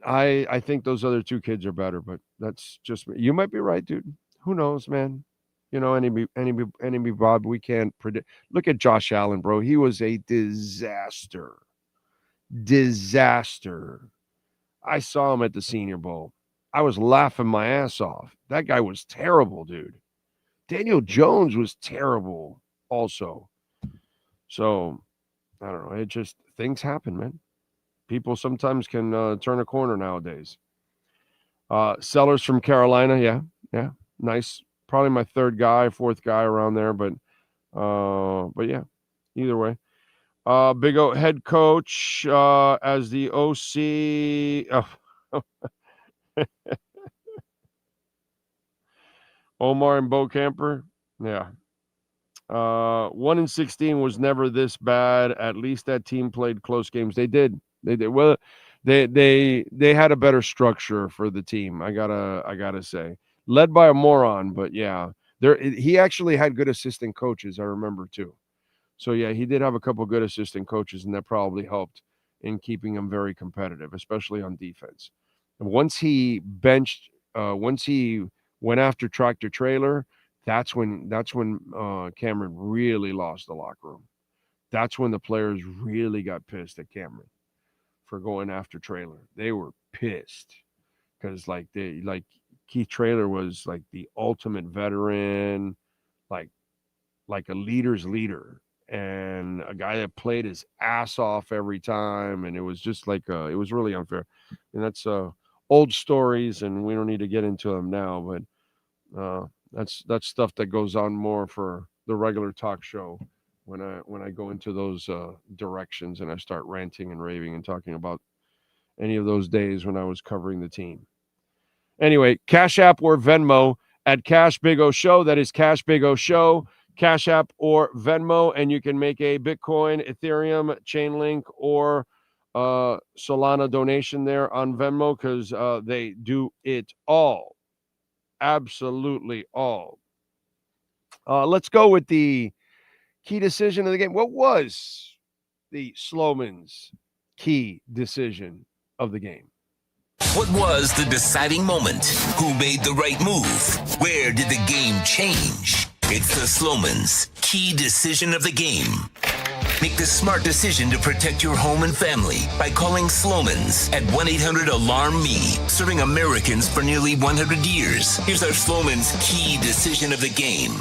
I think those other 2 kids are better, but that's just me. You might be right, dude. Who knows, man? Enemy Bob, we can't predict. Look at Josh Allen, bro. He was a disaster. I saw him at the Senior Bowl. I was laughing my ass off. That guy was terrible, dude. Daniel Jones was terrible also. So, I don't know. It just, things happen, man. People sometimes can turn a corner nowadays. Sellers from Carolina, yeah. Nice. Probably my 3rd guy, 4th guy around there, but yeah, either way. Big O head coach as the OC. Omar and Bo Camper. Yeah. 1-16 was never this bad. At least that team played close games. They did. Well, they had a better structure for the team. I gotta say, led by a moron, but yeah, he actually had good assistant coaches. I remember too. So yeah, he did have a couple good assistant coaches, and that probably helped in keeping him very competitive, especially on defense. And once he went after tractor trailer, that's when Cameron really lost the locker room. That's when the players really got pissed at Cameron for going after trailer. They were pissed because Keith Traylor was like the ultimate veteran, like a leader's leader, and a guy that played his ass off every time. And it was just it was really unfair. And that's old stories, and we don't need to get into them now, but that's stuff that goes on more for the regular talk show when I go into those directions and I start ranting and raving and talking about any of those days when I was covering the team. Anyway, Cash App or Venmo at Cash Big O Show. That is Cash Big O Show, Cash App or Venmo, and you can make a Bitcoin, Ethereum, Chainlink, or Solana donation there on Venmo, because they do it all. Absolutely all. Let's go with the key decision of the game. What was the Sloman's key decision of the game? What was the deciding moment? Who made the right move? Where did the game change? It's the Sloman's key decision of the game. Make the smart decision to protect your home and family by calling Sloman's at 1-800-ALARM-ME, serving Americans for nearly 100 years. Here's our Sloman's key decision of the game.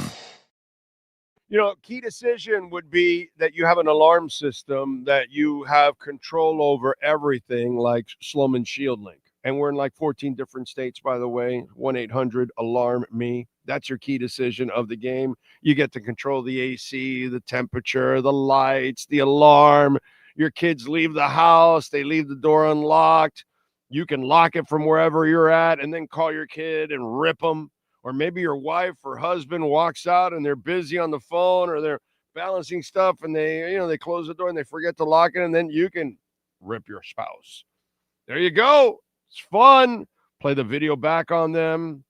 Key decision would be that you have an alarm system, that you have control over everything like Sloman Shield Link. And we're in like 14 different states, by the way. 1-800-ALARM-ME. That's your key decision of the game. You get to control the AC, the temperature, the lights, the alarm. Your kids leave the house. They leave the door unlocked. You can lock it from wherever you're at and then call your kid and rip them. Or maybe your wife or husband walks out and they're busy on the phone or they're balancing stuff and they close the door and they forget to lock it, and then you can rip your spouse. There you go. It's fun. Play the video back on them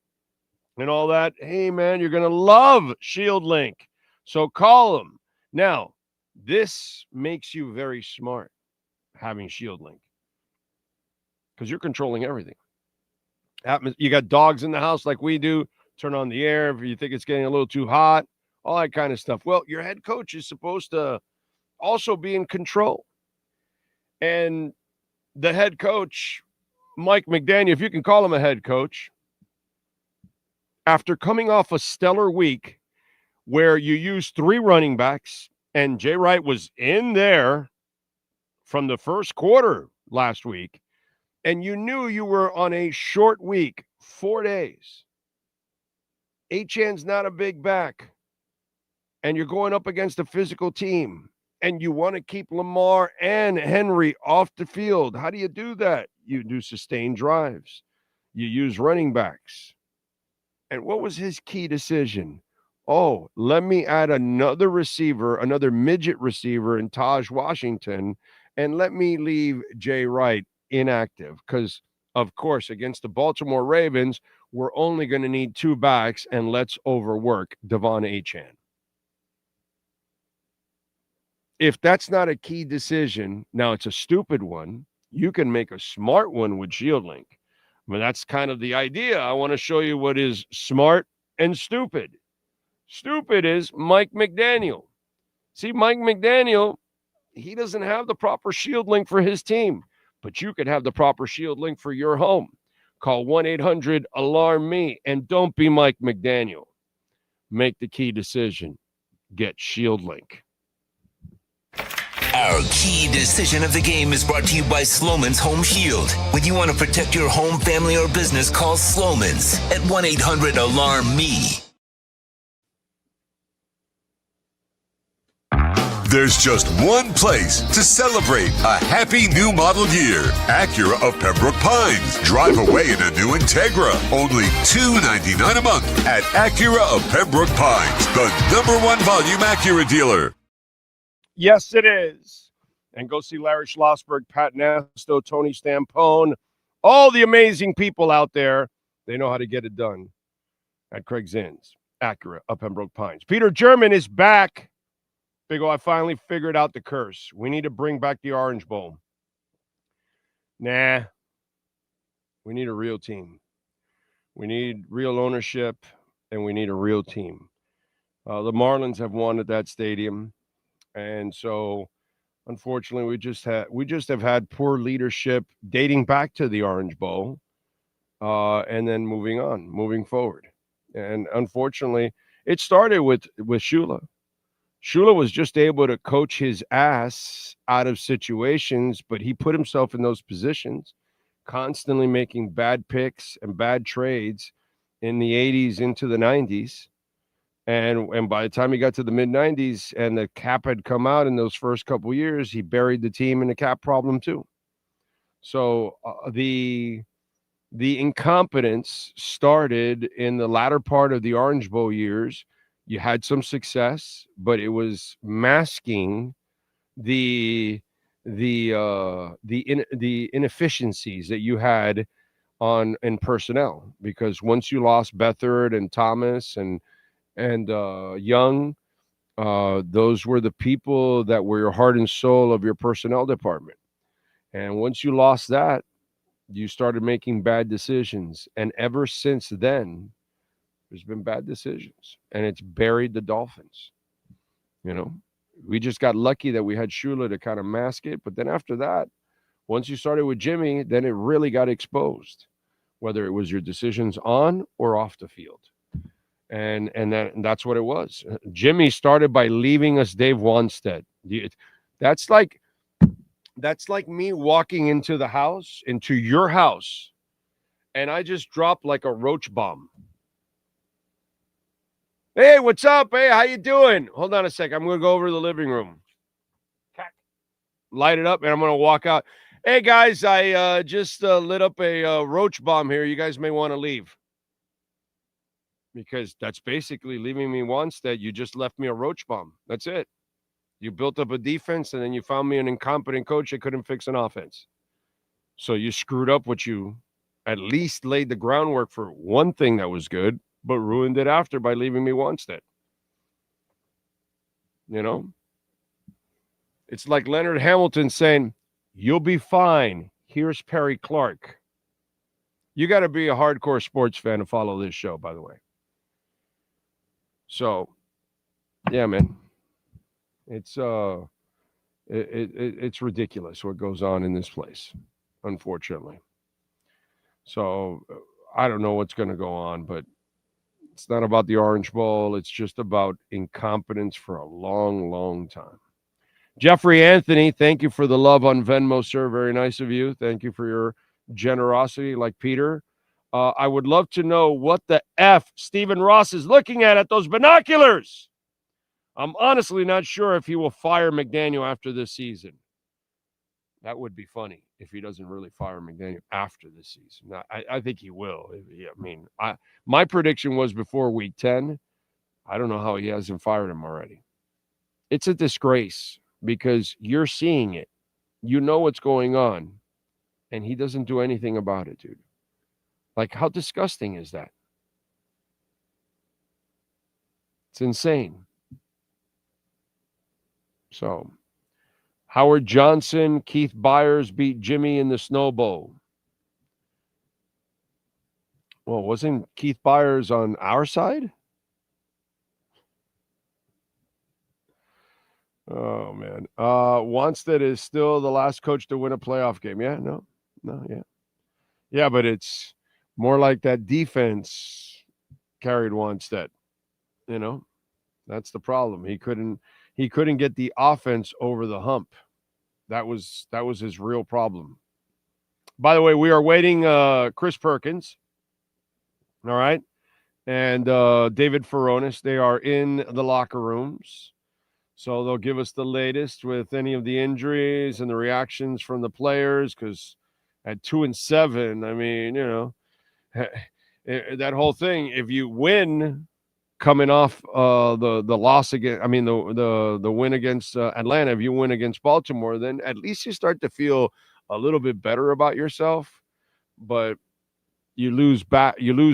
and all that. Hey, man, you're going to love Shield Link. So call them. Now, this makes you very smart, having Shield Link, because you're controlling everything. You got dogs in the house like we do. Turn on the air if you think it's getting a little too hot, all that kind of stuff. Well, your head coach is supposed to also be in control. And the head coach, Mike McDaniel, if you can call him a head coach, after coming off a stellar week where you used 3 running backs and Jay Wright was in there from the first quarter last week, and you knew you were on a short week, 4 days. Achan's not a big back, and you're going up against a physical team, and you want to keep Lamar and Henry off the field. How do you do that? You do sustained drives. You use running backs. And what was his key decision? Oh, let me add another receiver, another midget receiver in Taj Washington, and let me leave Jay Wright inactive, because, of course, against the Baltimore Ravens, we're only going to need 2 backs, and let's overwork Devon Achane. If that's not a key decision, now it's a stupid one. You can make a smart one with Shield Link. I mean, that's kind of the idea. I want to show you what is smart and stupid. Stupid is Mike McDaniel. See, Mike McDaniel, he doesn't have the proper Shield Link for his team, but you could have the proper Shield Link for your home. Call 1-800-ALARM-ME, and don't be Mike McDaniel. Make the key decision. Get Shield Link. Our key decision of the game is brought to you by Sloman's Home Shield. When you want to protect your home, family, or business, call Sloman's at 1-800-ALARM-ME. There's just one place to celebrate a happy new model year. Acura of Pembroke Pines. Drive away in a new Integra. Only $299 a month at Acura of Pembroke Pines, the #1 volume Acura dealer. Yes, it is. And go see Larry Schlossberg, Pat Nasto, Tony Stampone, all the amazing people out there. They know how to get it done at Craig Zinn's, Acura of Pembroke Pines. Peter German is back. Big O, I finally figured out the curse. We need to bring back the Orange Bowl. Nah. We need a real team. We need real ownership, and we need a real team. The Marlins have won at that stadium, and so unfortunately, we just have had poor leadership dating back to the Orange Bowl, and then moving forward. And unfortunately, it started with Shula. Shula was just able to coach his ass out of situations, but he put himself in those positions, constantly making bad picks and bad trades in the 80s into the 90s. And by the time he got to the mid-90s and the cap had come out in those first couple years, he buried the team in a cap problem too. So the incompetence started in the latter part of the Orange Bowl years. You had some success, but it was masking the inefficiencies that you had in personnel, because once you lost Beathard and Thomas and Young, those were the people that were your heart and soul of your personnel department. And once you lost that, you started making bad decisions. And ever since then, there's been bad decisions, and it's buried the Dolphins. we just got lucky that we had Shula to kind of mask it. But then after that, once you started with Jimmy, then it really got exposed, whether it was your decisions on or off the field. And that's what it was. Jimmy started by leaving us Dave Wanstead. That's like me walking into your house, and I just dropped like a roach bomb. Hey, what's up? Hey, how you doing? Hold on a sec. I'm going to go over to the living room. Light it up, and I'm going to walk out. Hey, guys, I just lit up a roach bomb here. You guys may want to leave. Because that's basically leaving me Wanstead. You just left me a roach bomb. That's it. You built up a defense, and then you found me an incompetent coach that couldn't fix an offense. So you screwed up what you at least laid the groundwork for one thing that was good, but ruined it after by leaving me Wanstead. You know? It's like Leonard Hamilton saying, "You'll be fine. Here's Perry Clark." You got to be a hardcore sports fan to follow this show, by the way. So, yeah, man, it's ridiculous what goes on in this place, unfortunately. So I don't know what's going to go on, but it's not about the Orange Bowl. It's just about incompetence for a long, long time. Jeffrey Anthony, thank you for the love on Venmo, sir. Very nice of you. Thank you for your generosity, like Peter. I would love to know what the F Stephen Ross is looking at those binoculars. I'm honestly not sure if he will fire McDaniel after this season. That would be funny if he doesn't really fire McDaniel after this season. Now, I think he will. I mean, my prediction was before week 10. I don't know how he hasn't fired him already. It's a disgrace because you're seeing it. You know what's going on, and he doesn't do anything about it, dude. Like, how disgusting is that? It's insane. So, Howard Johnson, Keith Byers beat Jimmy in the Snow Bowl. Well, wasn't Keith Byers on our side? Oh, man. Wanstead is still the last coach to win a playoff game. Yeah, no, yeah. Yeah, but it's more like that defense carried Wanstead. You know, that's the problem. He couldn't get the offense over the hump. That was his real problem. By the way, we are waiting Chris Perkins. All right. And David Furones. They are in the locker rooms. So they'll give us the latest with any of the injuries and the reactions from the players, because at 2-7, I mean, you know, that whole thing, if you win coming off the loss against, I mean, the win against Atlanta, if you win against Baltimore, then at least you start to feel a little bit better about yourself. But you lose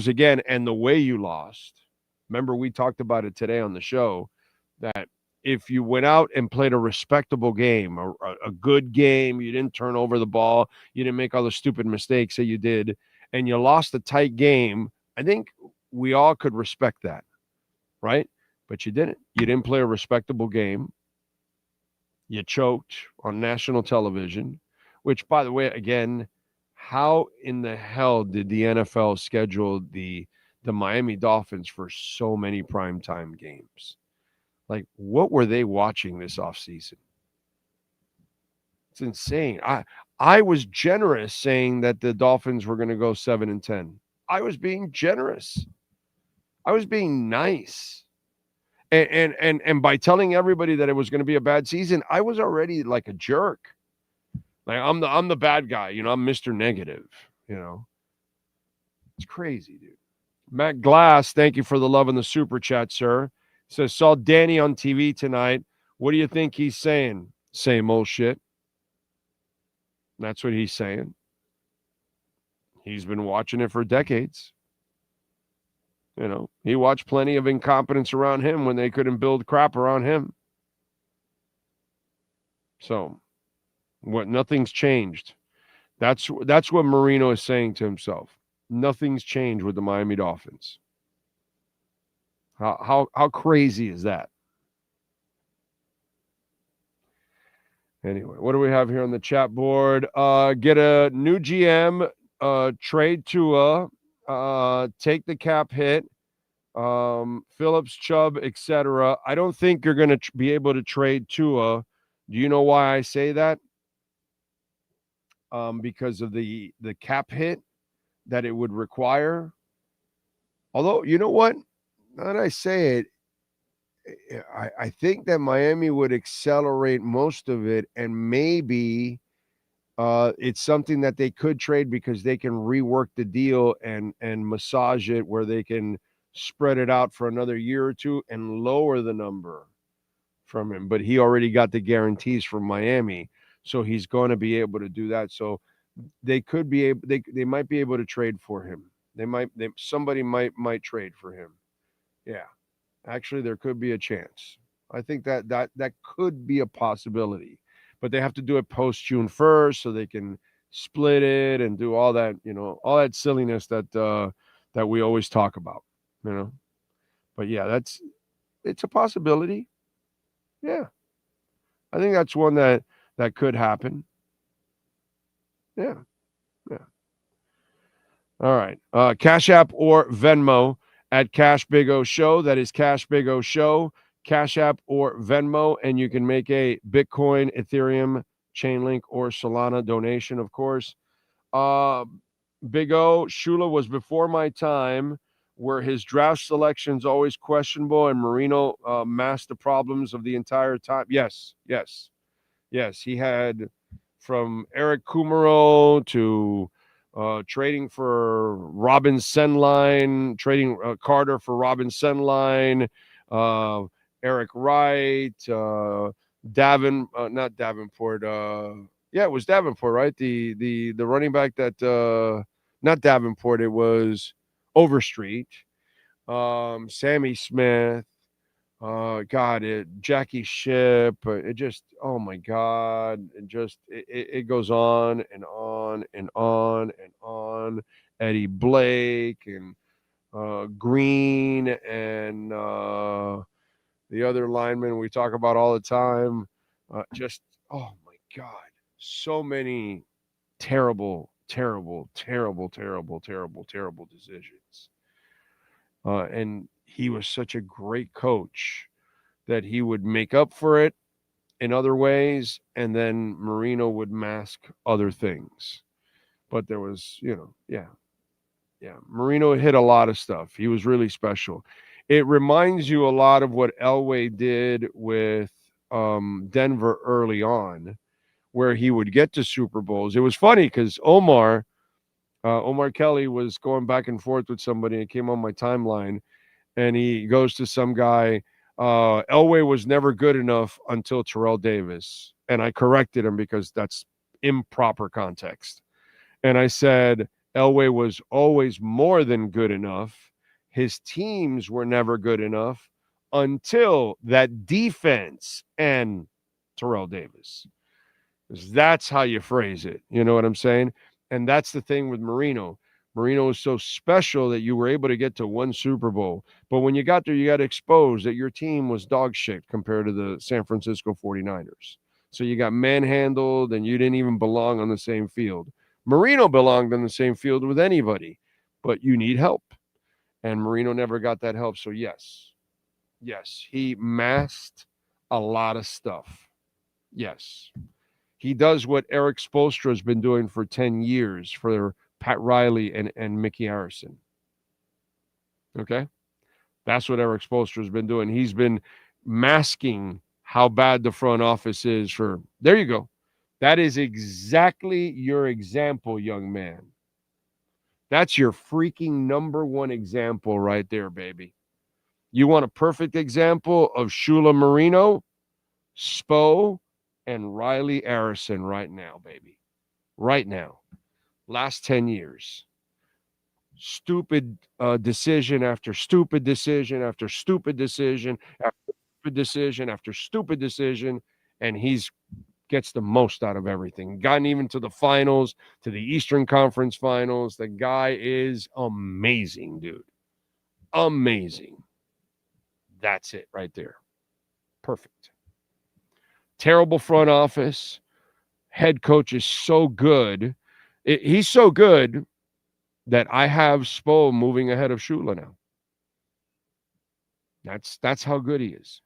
again, and the way you lost. Remember, we talked about it today on the show, that if you went out and played a respectable game, a good game, you didn't turn over the ball, you didn't make all the stupid mistakes that you did, and you lost a tight game, I think we all could respect that, right? But you didn't. You didn't play a respectable game. You choked on national television, which, by the way, again, how in the hell did the NFL schedule the Miami Dolphins for so many primetime games? Like, what were they watching this offseason? It's insane. I was generous saying that the Dolphins were going to go 7-10. I was being generous. I was being nice. And by telling everybody that it was going to be a bad season, I was already like a jerk. Like, I'm the bad guy, you know, I'm Mr. Negative, you know. It's crazy, dude. Matt Glass, thank you for the love in the super chat, sir. Says, saw Danny on TV tonight. What do you think he's saying? Same old shit. That's what he's saying. He's been watching it for decades. You know, he watched plenty of incompetence around him when they couldn't build crap around him. So, nothing's changed. That's what Marino is saying to himself. Nothing's changed with the Miami Dolphins. How crazy is that? Anyway, what do we have here on the chat board? Get a new GM, trade Tua, take the cap hit, Phillips, Chubb, etc. I don't think you're going to be able to trade Tua. Do you know why I say that? Because of the cap hit that it would require. Although, you know what? Now that I say it, I think that Miami would accelerate most of it, and maybe it's something that they could trade because they can rework the deal and massage it where they can spread it out for another year or two and lower the number from him. But he already got the guarantees from Miami, so he's going to be able to do that. So they could be able, they might be able to trade for him. Somebody might trade for him. Yeah. Actually, there could be a chance. I think that could be a possibility, but they have to do it post June 1st so they can split it and do all that, all that silliness that we always talk about, But yeah, it's a possibility. Yeah, I think that's one that could happen. Yeah. All right, Cash App or Venmo at Cash Big O Show. That is Cash Big O Show, Cash App or Venmo, and you can make a Bitcoin, Ethereum, Chainlink, or Solana donation, of course. Big O, Shula was before my time, where his draft selection's always questionable, and Marino masked the problems of the entire time. Yes. He had from Eric Kumaro to trading for Robin Senline, trading Carter for Robin Senline, Eric Wright, not Davenport. It was Davenport, right? The running back that not Davenport, it was Overstreet, Sammy Smith, Jackie Ship. It just, oh my God, it goes on and on and on and on. Eddie Blake and Green and the other linemen we talk about all the time. Just, oh my God, so many terrible decisions. And he was such a great coach that he would make up for it in other ways, and then Marino would mask other things. But there was, Marino hit a lot of stuff. He was really special. It reminds you a lot of what Elway did with Denver early on, where he would get to Super Bowls. It was funny because Omar Kelly was going back and forth with somebody. It came on my timeline, and he goes to some guy. Elway was never good enough until Terrell Davis. And I corrected him because that's improper context. And I said, Elway was always more than good enough. His teams were never good enough until that defense and Terrell Davis. That's how you phrase it. You know what I'm saying? And that's the thing with Marino. Marino is so special that you were able to get to one Super Bowl. But when you got there, you got exposed that your team was dog shit compared to the San Francisco 49ers. So you got manhandled and you didn't even belong on the same field. Marino belonged on the same field with anybody, but you need help. And Marino never got that help. So yes, he masked a lot of stuff. Yes. He does what Eric Spoelstra has been doing for 10 years for Pat Riley and Mickey Harrison. Okay? That's what Eric Spoelstra has been doing. He's been masking how bad the front office is for... There you go. That is exactly your example, young man. That's your freaking number one example right there, baby. You want a perfect example of Shula Marino, Spo, and Riley Harrison right now, baby. Right now. Last 10 years. Stupid decision after stupid decision after stupid decision after stupid decision after stupid decision, and he's gets the most out of everything. Gotten even to the finals, to the Eastern Conference Finals. The guy is amazing, dude. Amazing. That's it right there. Perfect. Terrible front office. Head coach is so good. He's so good that I have Spo moving ahead of Shula now. That's how good he is.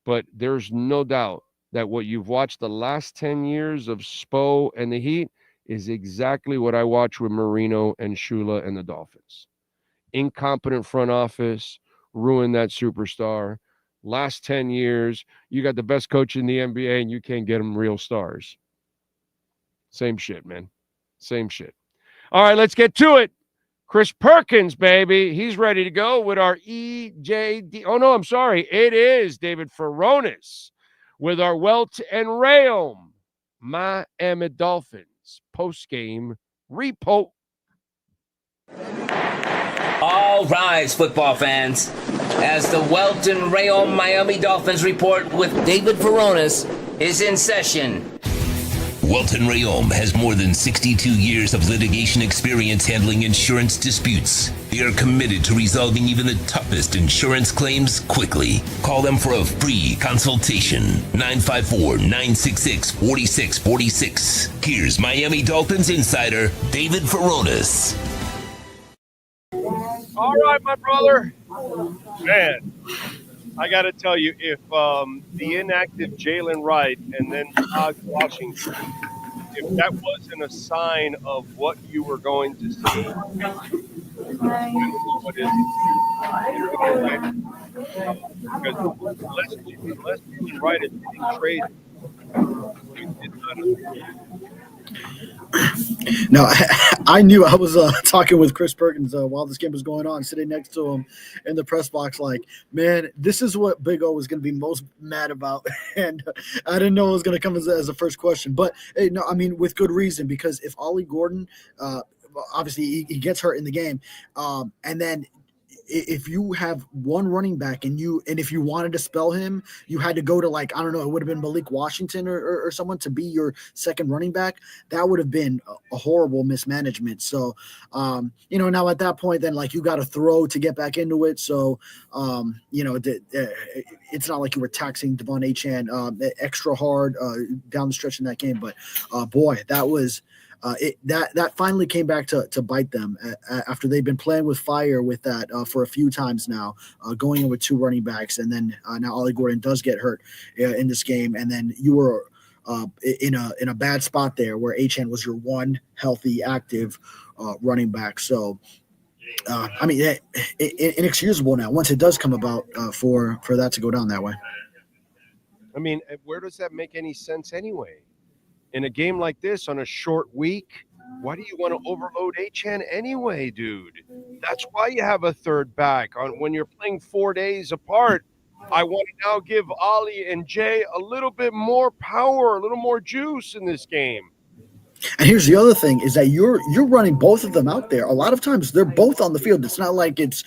But there's no doubt that what you've watched the last 10 years of Spo and the Heat is exactly what I watch with Marino and Shula and the Dolphins. Incompetent front office, ruined that superstar. Last 10 years, you got the best coach in the NBA and you can't get them real stars. Same shit, man. Same shit. All right, let's get to it. Chris Perkins, baby. He's ready to go with our EJD. Oh, no, I'm sorry. It is David Furones with our Welt and Rayom Miami Dolphins post-game report. All rise, football fans, as the Welt and Rayom Miami Dolphins report with David Furones is in session. Welt and Rayom has more than 62 years of litigation experience handling insurance disputes. They are committed to resolving even the toughest insurance claims quickly. Call them for a free consultation. 954-966-4646. Here's Miami Dolphins insider David Furones. All right, my brother. Man, I got to tell you, if the inactive Jalen Wright and then Todd Washington, if that wasn't a sign of what you were going to see, what is it? Because unless Jalen Wright is being traded, No, I knew. I was talking with Chris Perkins while this game was going on, sitting next to him in the press box, like, man, this is what Big O was going to be most mad about. And I didn't know it was going to come as a first question. But, hey, no, I mean, with good reason, because if Ollie Gordon, obviously he gets hurt in the game, and then if you have one running back and if you wanted to spell him, you had to go to, like, I don't know, it would have been Malik Washington or someone to be your second running back. That would have been a horrible mismanagement. So, now at that point, then, like, you got to throw to get back into it. So, it's not like you were taxing Devon Achane extra hard down the stretch in that game. But, boy, that was that finally came back to bite them after they've been playing with fire with that for a few times now, going in with two running backs. And then now Ollie Gordon does get hurt in this game. And then you were in a bad spot there where Achane was your one healthy, active running back. So, inexcusable now once it does come about for that to go down that way. I mean, where does that make any sense anyway? In a game like this on a short week, why do you want to overload Achane anyway, dude? That's why you have a third back. When you're playing 4 days apart, I want to now give Ollie and Jay a little bit more power, a little more juice in this game. And here's the other thing is that you're running both of them out there. A lot of times they're both on the field. It's not like it's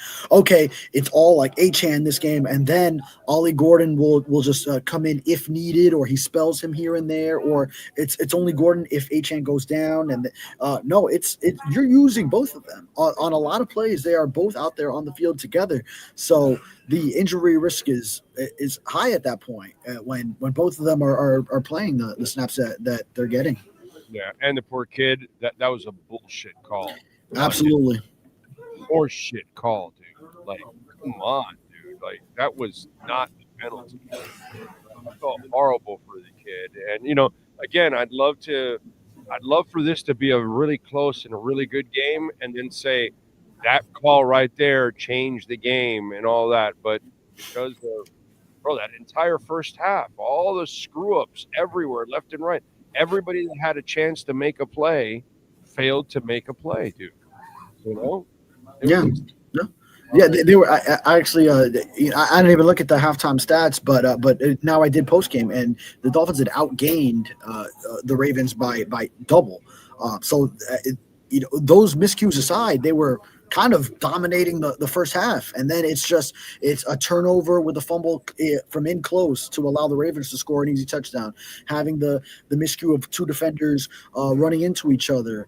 all like Achane this game, and then Ollie Gordon will just come in if needed, or he spells him here and there, or it's only Gordon if Achane goes down. And no, it's you're using both of them on a lot of plays. They are both out there on the field together. So the injury risk is high at that point when both of them are playing the snaps that they're getting. Yeah, and the poor kid, that was a bullshit call. Absolutely. Horse shit call, dude. Like, come on, dude. Like, that was not the penalty. I felt horrible for the kid. And, again, I'd love for this to be a really close and a really good game and then say that call right there changed the game and all that. But because of, that entire first half, all the screw-ups everywhere, left and right, everybody that had a chance to make a play failed to make a play, dude. Yeah. They were. I actually, I didn't even look at the halftime stats, but now I did post game, and the Dolphins had outgained the Ravens by double. Those miscues aside, they were kind of dominating the first half, and then it's a turnover with a fumble from in close to allow the Ravens to score an easy touchdown, having the miscue of two defenders running into each other.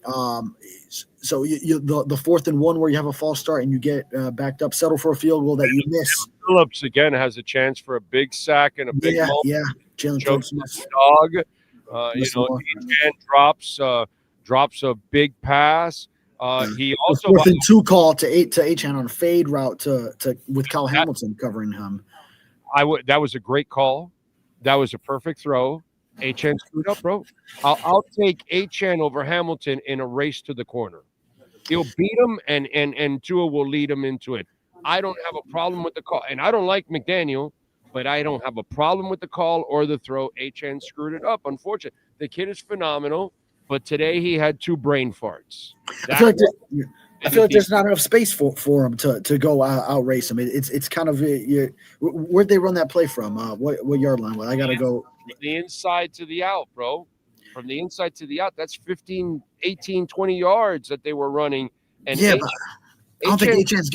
So the 4th and 1 where you have a false start and you get backed up, settle for a field goal that you miss. Phillips again has a chance for a big sack and a big moment. Jalen chokes Smith. the dog. Etienne drops a big pass. He also 4th and 2 call to Etienne on a fade route to with Kyle Hamilton covering him. That was a great call. That was a perfect throw. Etienne screwed up, bro. I'll take Etienne over Hamilton in a race to the corner. He'll beat him, and Tua will lead him into it. I don't have a problem with the call, and I don't like McDaniel, but I don't have a problem with the call or the throw. Etienne screwed it up. Unfortunately, the kid is phenomenal, but today he had 2 brain farts. I feel like there's not enough space for him to go out race him. It's kind of where'd they run that play from? What yard line? Well, I gotta go from the inside to the out, bro. From the inside to the out, that's 15, 18, 20 yards that they were running. And yeah, but I don't think Etienne's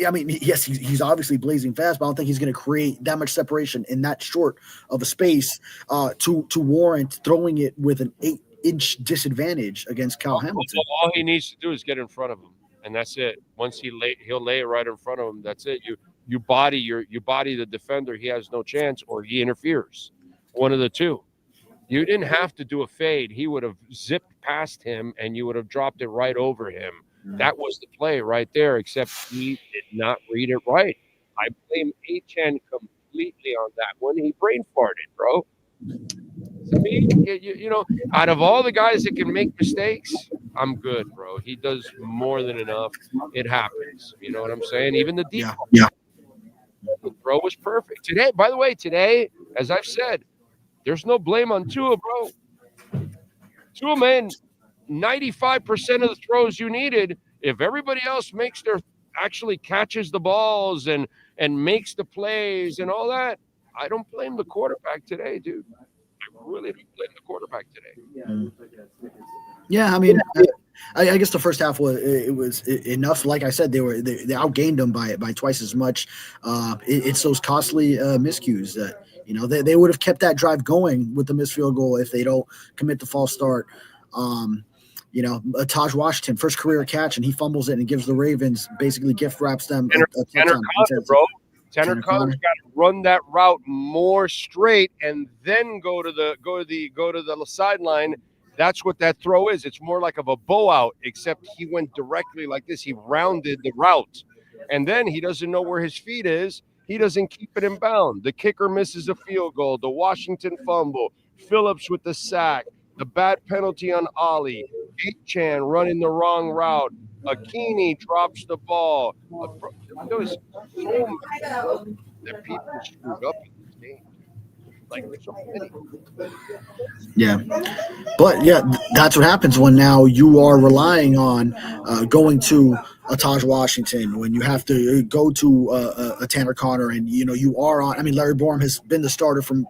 I mean, yes, he's obviously blazing fast, but I don't think he's going to create that much separation in that short of a space to warrant throwing it with an 8-inch disadvantage against Kyle Hamilton. All he needs to do is get in front of him, and that's it. Once he'll lay it right in front of him. That's it. You body the defender. He has no chance, or he interferes. One of the two. You didn't have to do a fade. He would have zipped past him, and you would have dropped it right over him. That was the play right there, except he did not read it right. I blame Etienne completely on that one. He brain farted, bro. I mean, out of all the guys that can make mistakes, I'm good, bro. He does more than enough. It happens. You know what I'm saying? Even the deep ball. Yeah. The throw was perfect. Today, by the way, as I've said, there's no blame on Tua, bro. Tua, man, 95% of the throws you needed. If everybody else actually catches the balls and makes the plays and all that, I don't blame the quarterback today, dude. I really don't blame the quarterback today. Yeah, I mean, I guess the first half was enough. Like I said, they outgained them by twice as much. It's those costly miscues that they would have kept that drive going with the missed field goal if they don't commit the false start. Taj Washington, first career catch, and he fumbles it and gives the Ravens basically gift wraps them. Tanner Conner, bro. Tanner Conner's got to run that route more straight and then go to the sideline. That's what that throw is. It's more like of a bow out, except he went directly like this. He rounded the route, and then he doesn't know where his feet is. He doesn't keep it in bound. The kicker misses a field goal. The Washington fumble. Phillips with the sack. The bad penalty on Ollie. Chan running the wrong route. Akini drops the ball. There was so many that people screwed up in this game. Like, there's so many. Yeah. But, yeah, that's what happens when now you are relying on going to a Taj Washington, when you have to go to a Tanner Conner, and, you are on – I mean, Larry Borum has been the starter from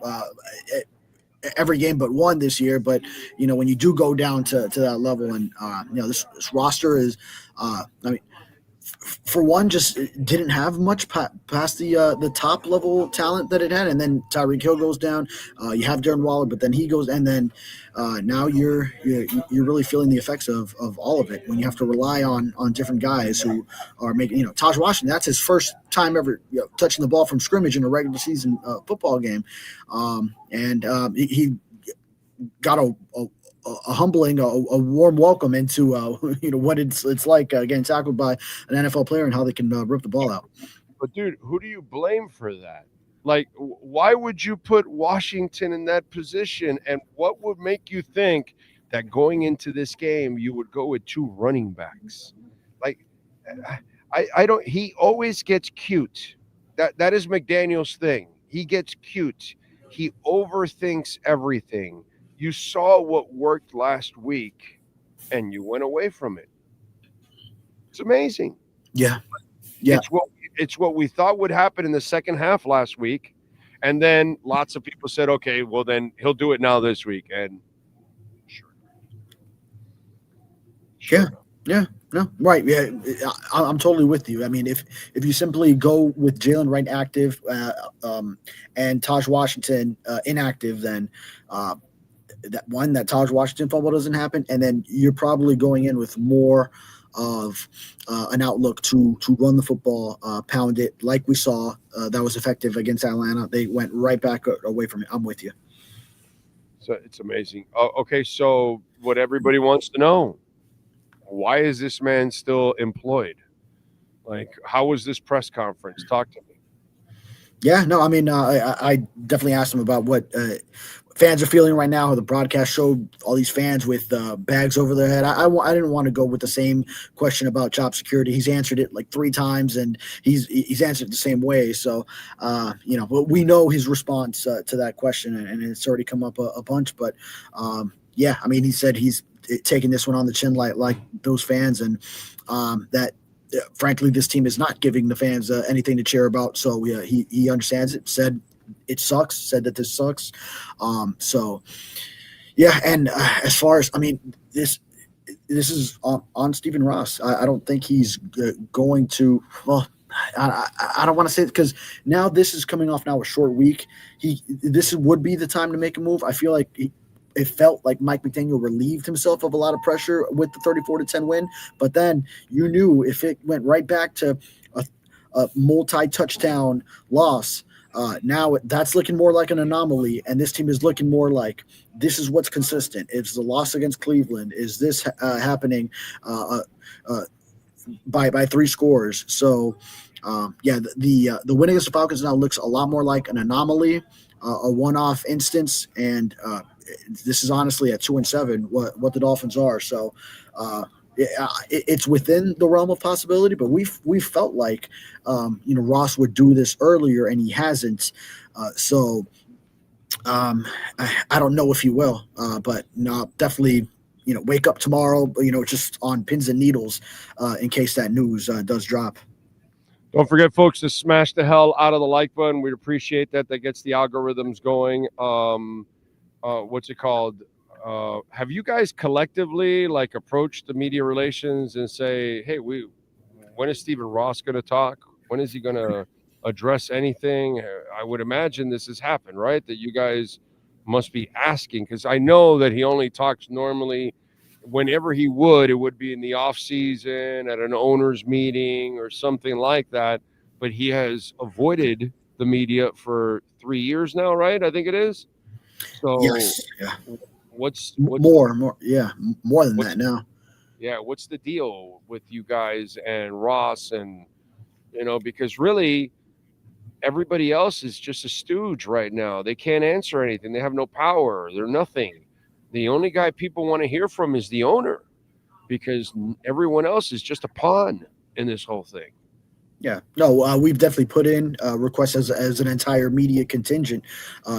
every game but one this year, but when you do go down to that level, and this roster is for one, just didn't have much past the top level talent that it had, and then Tyreek Hill goes down. You have Darren Waller, but then he goes, and then now you're really feeling the effects of all of it when you have to rely on different guys who are making. Taj Washington, that's his first time ever touching the ball from scrimmage in a regular season football game, and he got a humbling, a warm welcome into what it's like getting tackled by an NFL player and how they can rip the ball out. But dude, who do you blame for that? Like, why would you put Washington in that position? And what would make you think that going into this game you would go with 2 running backs? Like, I don't. He always gets cute. That is McDaniel's thing. He gets cute. He overthinks everything. You saw what worked last week, and you went away from it. It's amazing. Yeah. It's what we thought would happen in the second half last week, and then lots of people said, "Okay, well then he'll do it now this week." And sure. Yeah. No, right. Yeah, I'm totally with you. I mean, if you simply go with Jalen Wright active and Taj Washington inactive, then that Taj Washington fumble doesn't happen, and then you're probably going in with more of an outlook to run the football, pound it like we saw that was effective against Atlanta. They went right back away from it. I'm with you. So it's amazing. Okay, so what everybody wants to know, why is this man still employed? Like, how was this press conference? Talk to me. Yeah, no, I mean, I definitely asked him about what fans are feeling right now. The broadcast showed all these fans with bags over their head. I didn't want to go with the same question about job security. He's answered it like 3 times, and he's answered it the same way. So, but we know his response to that question, and it's already come up a bunch. But yeah, I mean, he said he's taking this one on the chin like those fans, and that. Frankly, this team is not giving the fans anything to cheer about. So he understands it, said it sucks, said that this sucks. So, yeah, and as far as, I mean, this is on Stephen Ross. I don't think he's going to, well, I don't want to say it because now this is coming off now a short week. This would be the time to make a move. I feel like it felt like Mike McDaniel relieved himself of a lot of pressure with the 34-10 win, but then you knew if it went right back to a multi-touchdown loss, now that's looking more like an anomaly, and this team is looking more like this is what's consistent. It's the loss against Cleveland. Is this happening by 3 scores? So, yeah, the win against the Falcons now looks a lot more like an anomaly, a one-off instance, and this is honestly at 2-7 what the Dolphins are. So it's within the realm of possibility, but we felt like Ross would do this earlier, and he hasn't. So I don't know if he will, but no, definitely wake up tomorrow, just on pins and needles in case that news does drop. Don't forget, folks, to smash the hell out of the like button. We'd appreciate that. That gets the algorithms going. What's it called? Have you guys collectively approached the media relations and say, hey, when is Stephen Ross going to talk? When is he going to address anything? I would imagine this has happened, right? That you guys must be asking, because I know that he only talks normally whenever he would. It would be in the off season at an owner's meeting or something like that. But he has avoided the media for 3 years now, right? I think it is. So yes, yeah. What's more? Yeah, more than that now. Yeah, what's the deal with you guys and Ross? And because really everybody else is just a stooge right now. They can't answer anything. They have no power. They're nothing. The only guy people want to hear from is the owner, because everyone else is just a pawn in this whole thing. Yeah, no, we've definitely put in requests as an entire media contingent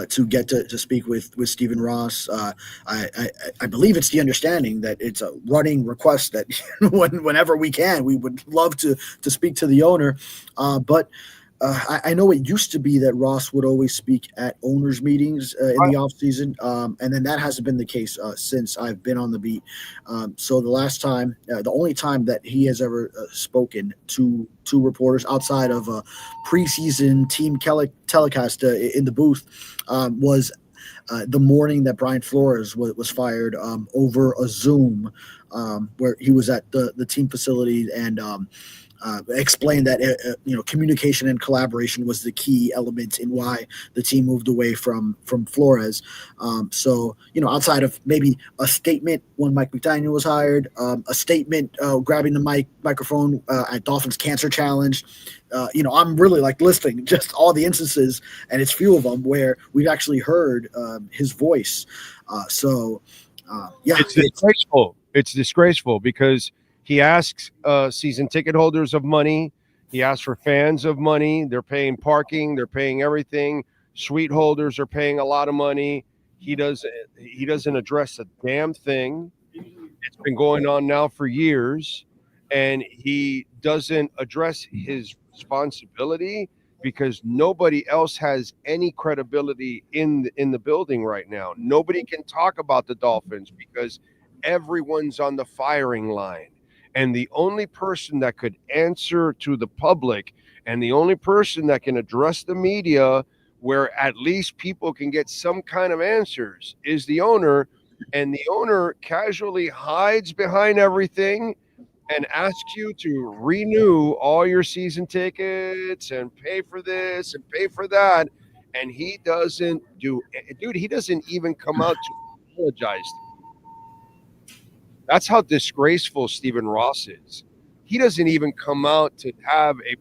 to get to speak with Stephen Ross. I believe it's the understanding that it's a running request that whenever we can, we would love to speak to the owner. But I know it used to be that Ross would always speak at owners' meetings in the offseason, and then that hasn't been the case since I've been on the beat. So the only time that he has ever spoken to reporters outside of a preseason team telecast in the booth was the morning that Brian Flores was fired over a Zoom, where he was at the team facility and explained that communication and collaboration was the key element in why the team moved away from Flores. So outside of maybe a statement when Mike McDaniel was hired, a statement grabbing the microphone at Dolphins Cancer Challenge, I'm really listing just all the instances, and it's few of them where we've actually heard his voice. Yeah, it's disgraceful. It's disgraceful because he asks season ticket holders of money. He asks for fans of money. They're paying parking. They're paying everything. Suite holders are paying a lot of money. He doesn't address a damn thing. It's been going on now for years, and he doesn't address his responsibility because nobody else has any credibility in the building right now. Nobody can talk about the Dolphins because everyone's on the firing line. And the only person that could answer to the public and the only person that can address the media where at least people can get some kind of answers is the owner. And the owner casually hides behind everything and asks you to renew all your season tickets and pay for this and pay for that. and he doesn't he doesn't even come out to apologize. That's how disgraceful Stephen Ross is. He doesn't even come out to have a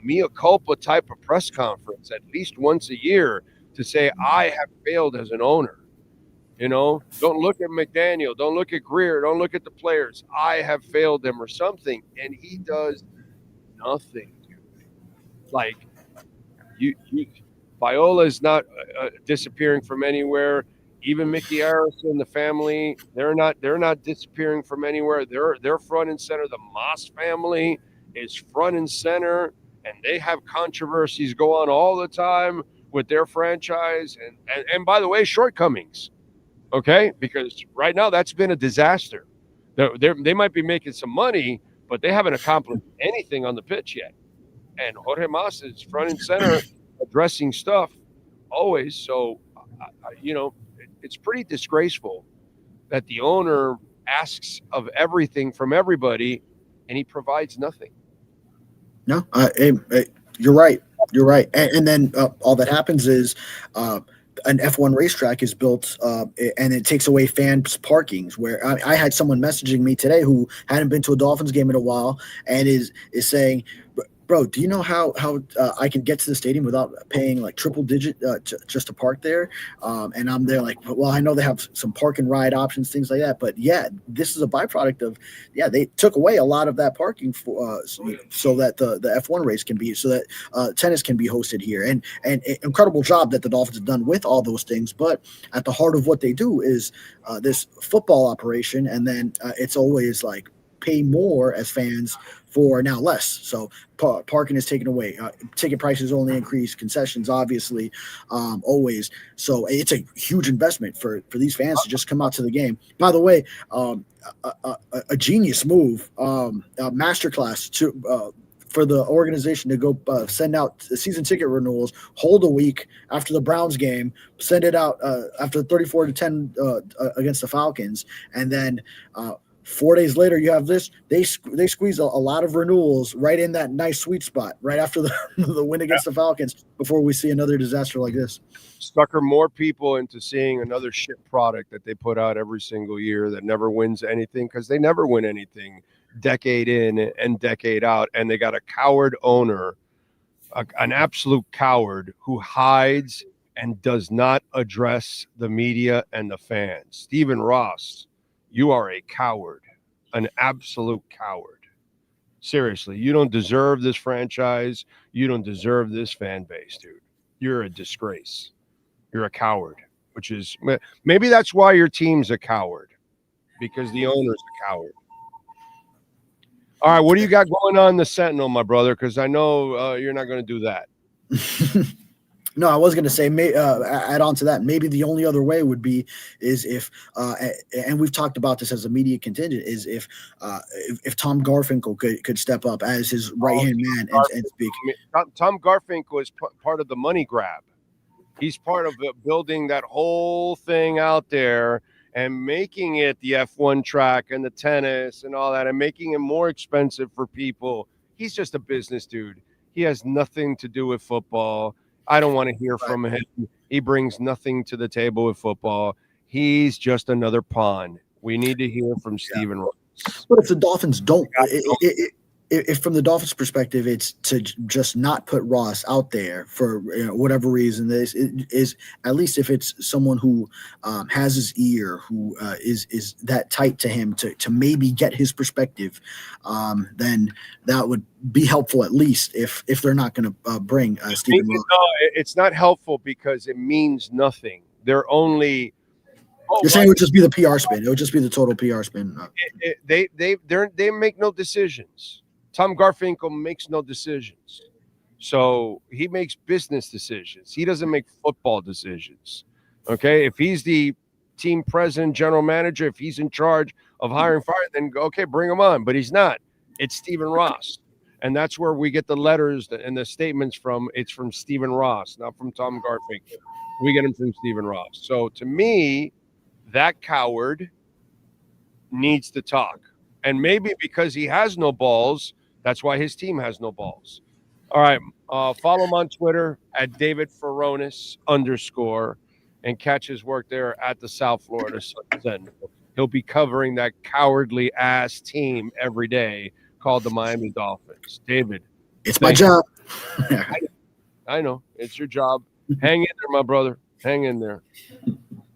mea culpa type of press conference at least once a year to say, I have failed as an owner. Don't look at McDaniel, don't look at Greer, don't look at the players. I have failed them or something. And he does nothing. Like, Viola is not disappearing from anywhere. Even Mickey Harrison, the family, they're not disappearing from anywhere. They're front and center. The Moss family is front and center, and they have controversies go on all the time with their franchise. And by the way, shortcomings. Okay, because right now that's been a disaster. They might be making some money, but they haven't accomplished anything on the pitch yet. And Jorge Mas is front and center addressing stuff always. So, it's pretty disgraceful that the owner asks of everything from everybody and he provides nothing. No, you're right. You're right. And then all that happens is an F1 racetrack is built and it takes away fans' parkings. Where I had someone messaging me today who hadn't been to a Dolphins game in a while and is saying, bro, do you know how I can get to the stadium without paying like triple digit just to park there? And I'm there like, well, I know they have some park and ride options, things like that. But yeah, this is a byproduct of, they took away a lot of that parking for so that the F1 race can be, so that tennis can be hosted here. And incredible job that the Dolphins have done with all those things. But at the heart of what they do is this football operation. And then it's always like pay more as fans for now less. So parking is taken away. Ticket prices only increase. Concessions, obviously, always. So it's a huge investment for these fans to just come out to the game. By the way, a genius move, masterclass to for the organization to go send out season ticket renewals, hold a week after the Browns game, send it out after 34-10 against the Falcons, and then 4 days later, you have this. They squeeze a lot of renewals right in that nice sweet spot right after the win against the Falcons before we see another disaster like this. Sucker more people into seeing another shit product that they put out every single year that never wins anything, because they never win anything decade in and decade out. And they got a coward owner, an absolute coward who hides and does not address the media and the fans. Stephen Ross, you are a coward, an absolute coward. Seriously, you don't deserve this franchise. You don't deserve this fan base, dude. You're a disgrace. You're a coward, which is maybe that's why your team's a coward, because the owner's a coward. All right, what do you got going on in the Sentinel, my brother? Because I know you're not going to do that. No, I was going to say, add on to that. Maybe the only other way would be is if, and we've talked about this as a media contingent, is if Tom Garfinkel could step up as his right hand man and speak. Tom Garfinkel is part of the money grab. He's part of building that whole thing out there and making it the F1 track and the tennis and all that, and making it more expensive for people. He's just a business dude. He has nothing to do with football. I don't want to hear from him. He brings nothing to the table with football. He's just another pawn. We need to hear from Stephen Ross. But if the Dolphins don't, if from the Dolphins' perspective, it's to just not put Ross out there for whatever reason, is at least if it's someone who has his ear, who is that tight to him to maybe get his perspective, then that would be helpful, at least if they're not going to bring Stephen Ross. No, it's not helpful because it means nothing. They're only. You're saying it would just be the PR spin. It would just be the total PR spin. They make no decisions. Tom Garfinkel makes no decisions. So he makes business decisions. He doesn't make football decisions. Okay? If he's the team president, general manager, if he's in charge of hiring, firing, then okay, bring him on. But he's not. It's Stephen Ross. And that's where we get the letters and the statements from. It's from Stephen Ross, not from Tom Garfinkel. We get them from Stephen Ross. So to me, that coward needs to talk. And maybe because he has no balls, that's why his team has no balls. All right, Follow him on Twitter at David Furones _ and catch his work there at the South Florida Sentinel. He'll be covering that cowardly ass team every day called the Miami Dolphins. David, it's my job. I know it's your job. Hang in there, my brother. Hang in there.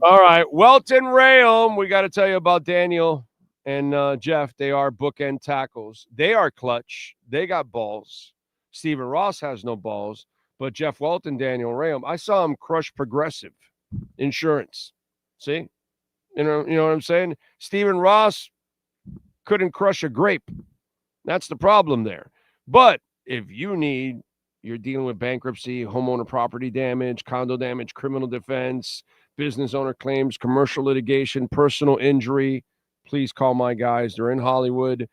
All right, Welton Rayom. We got to tell you about Daniel and Jeff. They are bookend tackles. They are clutch. They got balls. Stephen Ross has no balls, but Jeff Welton, Daniel Rayom, I saw him crush Progressive Insurance. See? You know what I'm saying? Stephen Ross couldn't crush a grape. That's the problem there. But if you're dealing with bankruptcy, homeowner property damage, condo damage, criminal defense, business owner claims, commercial litigation, personal injury, please call my guys. They're in Hollywood.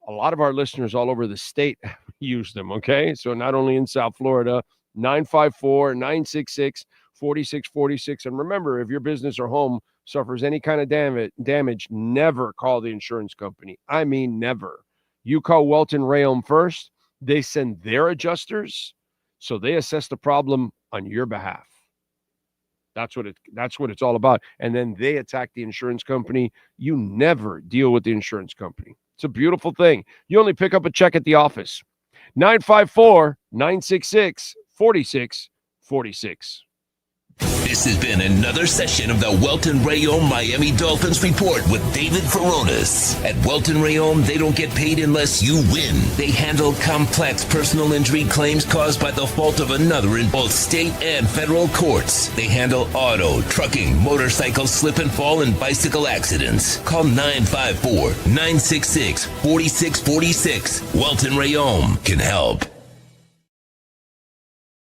A lot of our listeners all over the state use them, okay? So not only in South Florida, 954-966-4646. And remember, if your business or home suffers any kind of damage, never call the insurance company. I mean, never. You call Welton Rayom first. They send their adjusters, so they assess the problem on your behalf. That's what it's all about. And then they attack the insurance company. You never deal with the insurance company. It's a beautiful thing. You only pick up a check at the office. 954-966-4646. This has been another session of the Welton Rayom Miami Dolphins Report with David Furones. At Welton Rayom, they don't get paid unless you win. They handle complex personal injury claims caused by the fault of another in both state and federal courts. They handle auto, trucking, motorcycle slip and fall, and bicycle accidents. Call 954-966-4646. Welton Rayom can help.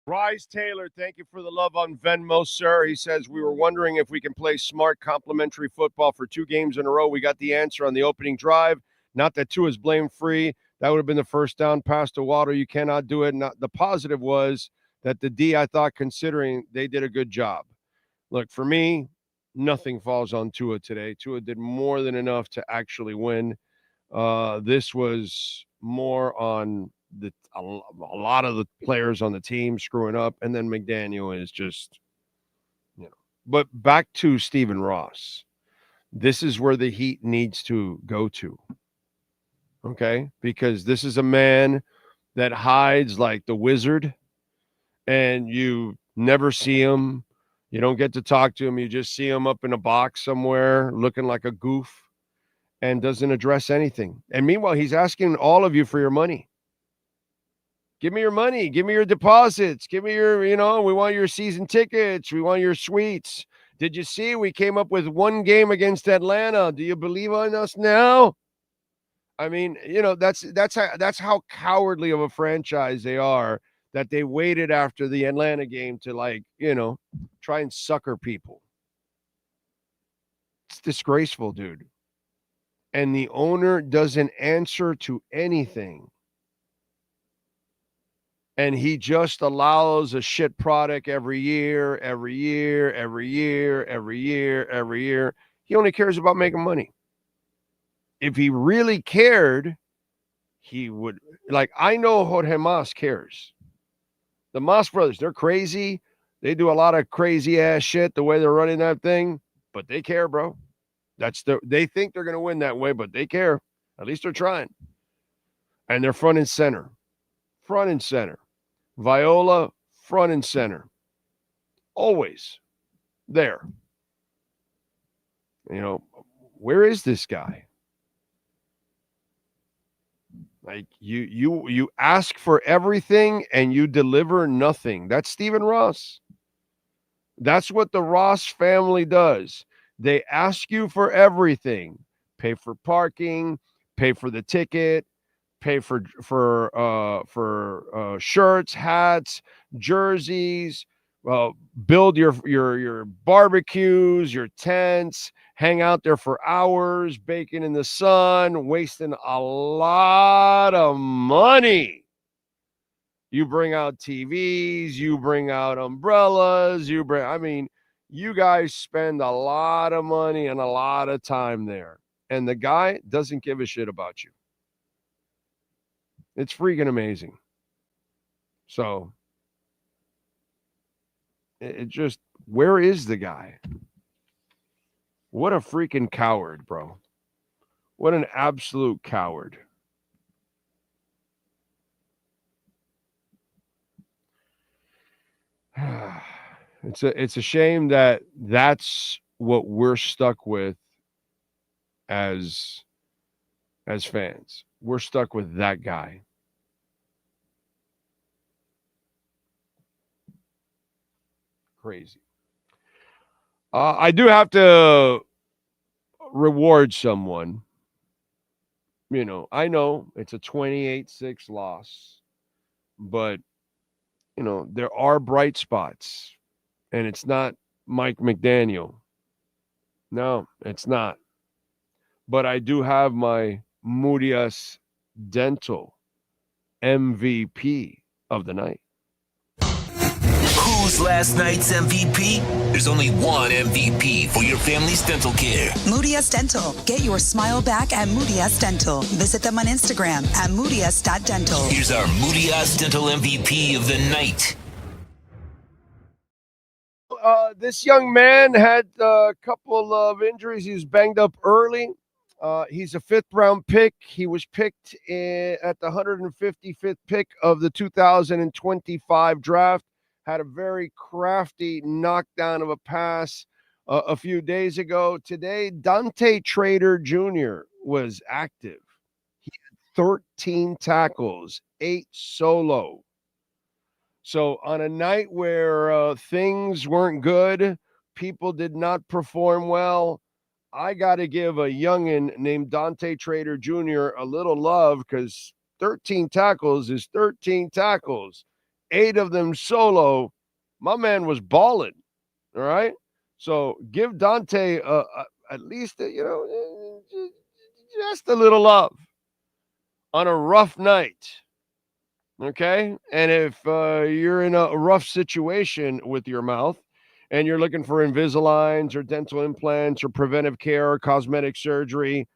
Bryce Taylor, thank you for the love on Venmo, sir. He says, we were wondering if we can play smart complimentary football for 2 games in a row. We got the answer on the opening drive. Not that Tua is blame-free. That would have been the first down pass to Waddle. You cannot do it. The positive was that the D, I thought, considering they did a good job. Look, for me, nothing falls on Tua today. Tua did more than enough to actually win. This was more on a lot of the players on the team screwing up, and then McDaniel is just, But back to Stephen Ross. This is where the heat needs to go to, okay? Because this is a man that hides like the wizard, and you never see him. You don't get to talk to him. You just see him up in a box somewhere looking like a goof and doesn't address anything. And meanwhile, he's asking all of you for your money. Give me your money. Give me your deposits. Give me your, we want your season tickets. We want your suites. Did you see we came up with 1 game against Atlanta? Do you believe on us now? I mean, that's how cowardly of a franchise they are, that they waited after the Atlanta game to try and sucker people. It's disgraceful, dude. And the owner doesn't answer to anything. And he just allows a shit product every year. He only cares about making money. If he really cared, he would, I know Jorge Mas cares. The Mas brothers, they're crazy. They do a lot of crazy ass shit the way they're running that thing, but they care, bro. They think they're going to win that way, but they care. At least they're trying. And they're front and center. Front and center. Viola, front and center. Always there. Where is this guy? Like you ask for everything and you deliver nothing. That's Stephen Ross. That's what the Ross family does. They ask you for everything. Pay for parking, pay for the ticket, pay for shirts, hats, jerseys, build your barbecues, your tents, hang out there for hours, baking in the sun, wasting a lot of money. You bring out TVs, you bring out umbrellas, you guys spend a lot of money and a lot of time there. And the guy doesn't give a shit about you. It's freaking amazing. So It just, where is the guy? What a freaking coward, bro. What an absolute coward. It's a shame that that's what we're stuck with as fans. We're stuck with that guy. Crazy. I do have to reward someone. You know, I know it's a 28-6 loss, but, you know, there are bright spots, and it's not Mike McDaniel. No, it's not. But I do have my Murias Dental MVP of the night. Who's last night's MVP? There's only one MVP for your family's dental care. Murias Dental. Get your smile back at Murias Dental. Visit them on Instagram at murias.dental. Here's our Murias Dental MVP of the night. This young man had a couple of injuries. He was banged up early. He's a 5th-round pick. He was picked at the 155th pick of the 2025 draft. Had a very crafty knockdown of a pass a few days ago. Today, Dante Trader Jr. was active. He had 13 tackles, 8 solo. So on a night where things weren't good, people did not perform well, I got to give a youngin named Dante Trader Jr. a little love, because 13 tackles is 13 tackles. 8 of them solo. My man was balling. All right. So give Dante at least, just a little love on a rough night. Okay. And if you're in a rough situation with your mouth and you're looking for Invisaligns or dental implants or preventive care or cosmetic surgery,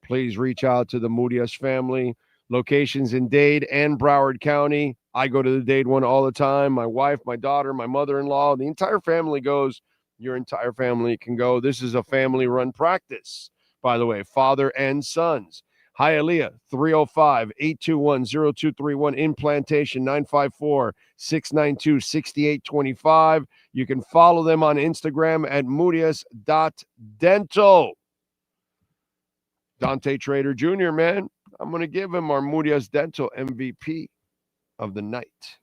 please reach out to the Murias family. Locations in Dade and Broward County. I go to the Dade one all the time. My wife, my daughter, my mother-in-law, the entire family goes. Your entire family can go. This is a family-run practice, by the way, father and sons. Hialeah, 305-821-0231. Implantation, 954-692-6825. You can follow them on Instagram at murias.dental. Dante Trader Jr., man. I'm going to give him our Murias Dental MVP of the night.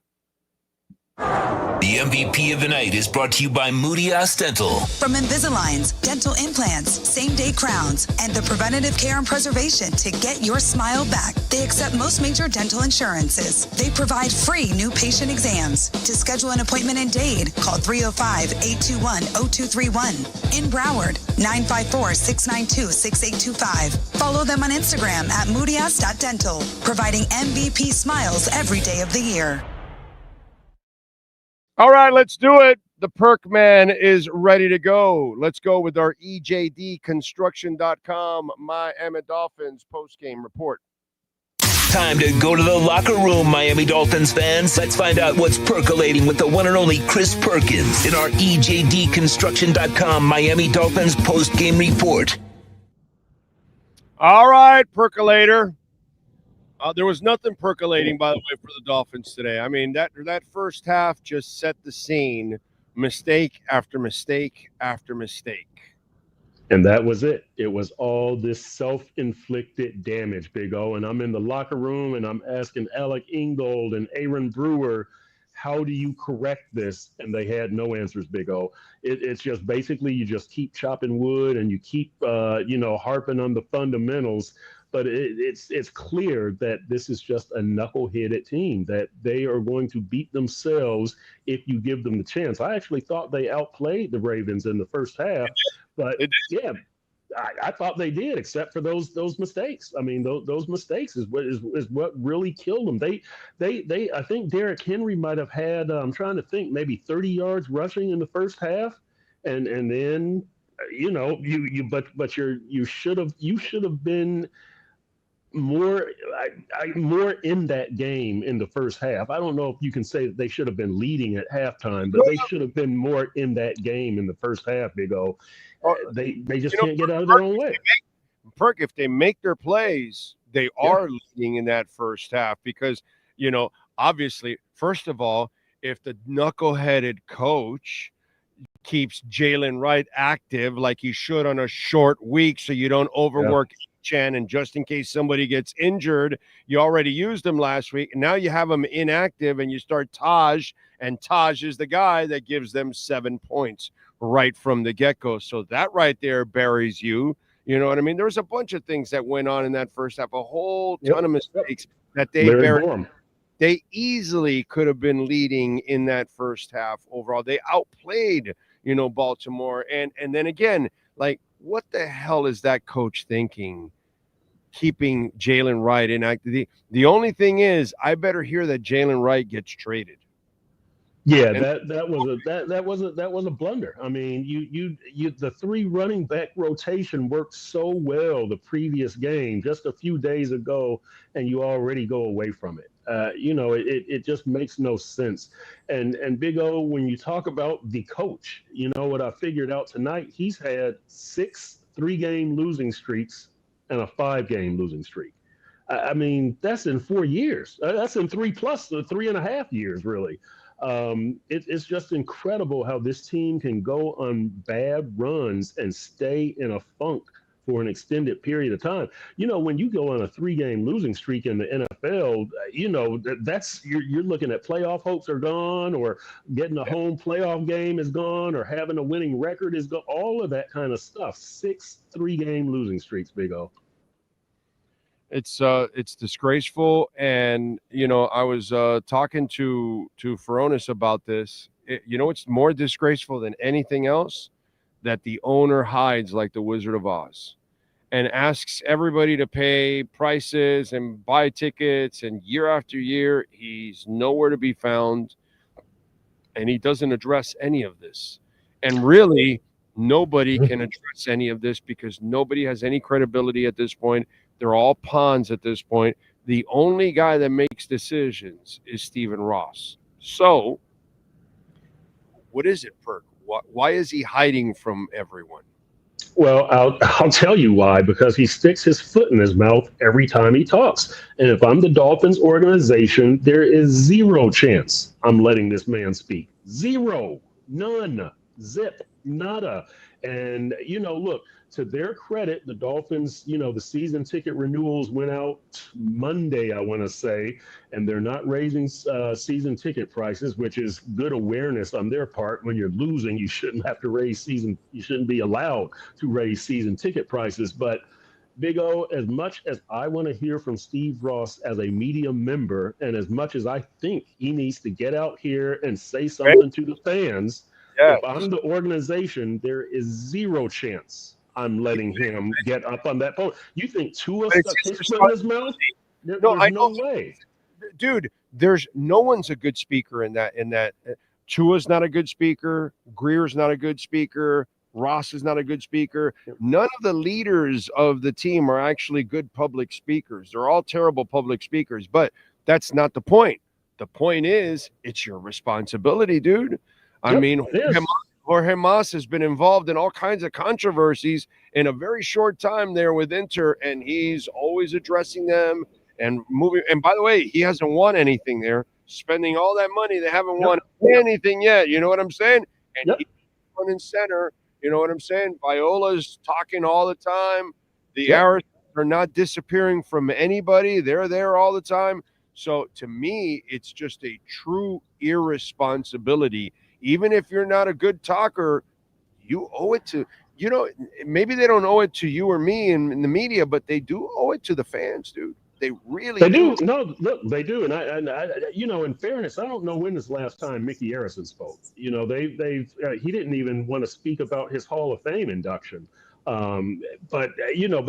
The MVP of the night is brought to you by Murias Dental. From Invisaligns, dental implants, same-day crowns, and the preventative care and preservation to get your smile back, they accept most major dental insurances. They provide free new patient exams. To schedule an appointment in Dade, call 305-821-0231. In Broward, 954-692-6825. Follow them on Instagram at murias.dental, providing MVP smiles every day of the year. All right, let's do it. The Perk Man is ready to go. Let's go with our EJDconstruction.com Miami Dolphins postgame report. Time to go to the locker room, Miami Dolphins fans. Let's find out what's percolating with the one and only Chris Perkins in our EJDconstruction.com Miami Dolphins postgame report. All right, percolator. There was nothing percolating, by the way, for the Dolphins today. I mean, that first half just set the scene, mistake after mistake after mistake. And that was it. It was all this self-inflicted damage, Big O. And I'm in the locker room, and I'm asking Alec Ingold and Aaron Brewer, how do you correct this? And they had no answers, Big O. It's just basically you just keep chopping wood and you keep, harping on the fundamentals. But it's clear that this is just a knuckle-headed team, that they are going to beat themselves if you give them the chance. I actually thought they outplayed the Ravens in the first half, but yeah, I thought they did, except for those mistakes. I mean, those mistakes is what really killed them. They I think Derrick Henry might have had I'm trying to think, maybe 30 yards rushing in the first half, and then you should have been more in that game in the first half. I don't know if you can say that they should have been leading at halftime, but they should have been more in that game in the first half, Big O. They just can't get out of their own way. Perk, if they make their plays, they are leading in that first half because, obviously, first of all, if the knuckleheaded coach keeps Jalen Wright active like he should on a short week so you don't overwork Chan, and just in case somebody gets injured, you already used him last week, and now you have him inactive, and you start Taj, and Taj is the guy that gives them 7 points right from the get-go. So that right there buries you. You know what I mean? There was a bunch of things that went on in that first half, a whole ton of mistakes that they buried. They easily could have been leading in that first half overall. They outplayed, Baltimore. And then again, like, what the hell is that coach thinking, keeping Jalen Wright inactive? The only thing is, I better hear that Jalen Wright gets traded. Yeah, that was a blunder. I mean, you the 3 running back rotation worked so well the previous game, just a few days ago, and you already go away from it. It just makes no sense. And Big O, when you talk about the coach, what I figured out tonight, he's had 6 3-game losing streaks and a 5-game losing streak. I mean, that's in 4 years. That's in 3.5 years, really. It's just incredible how this team can go on bad runs and stay in a funk for an extended period of time. When you go on a 3-game losing streak in the NFL, that's you're looking at playoff hopes are gone, or getting a home playoff game is gone, or having a winning record is gone. All of that kind of stuff. 6 3-game losing streaks, Big O. It's disgraceful, and I was talking to Furones about this. It's more disgraceful than anything else, that the owner hides like the Wizard of Oz and asks everybody to pay prices and buy tickets, and year after year he's nowhere to be found, and he doesn't address any of this. And really, nobody can address any of this because nobody has any credibility at this point. They're all pawns at this point. The only guy that makes decisions is Stephen Ross. So what is it, Perk? Why is he hiding from everyone? Well, I'll tell you why, because he sticks his foot in his mouth every time he talks. And if I'm the Dolphins organization, there is 0 chance I'm letting this man speak. 0, none, zip, nada. And, look, to their credit, the Dolphins, the season ticket renewals went out Monday, I want to say, and they're not raising season ticket prices, which is good awareness on their part. When you're losing, you shouldn't have to you shouldn't be allowed to raise season ticket prices. But Big O, as much as I want to hear from Steve Ross as a media member, and as much as I think he needs to get out here and say something to the fans, if I'm the organization, there is 0 chance I'm letting him get up on that podium. You think Tua stuck his foot in his mouth? There's no way. Dude, there's no one's a good speaker in that. Tua's not a good speaker. Greer's not a good speaker. Ross is not a good speaker. None of the leaders of the team are actually good public speakers. They're all terrible public speakers, but that's not the point. The point is, it's your responsibility, dude. I mean, Jorge Mas has been involved in all kinds of controversies in a very short time there with Inter, and he's always addressing them and moving. And by the way, he hasn't won anything there. Spending all that money, they haven't won anything yet. You know what I'm saying? And he's front and center. You know what I'm saying? Viola's talking all the time. The Arabs are not disappearing from anybody. They're there all the time. So to me, it's just a true irresponsibility. Even if you're not a good talker, you owe it to, maybe they don't owe it to you or me in the media, but they do owe it to the fans, dude. They really do. No, look, they do. And I in fairness, I don't know when this last time Mickey Harrison spoke. He didn't even want to speak about his Hall of Fame induction. But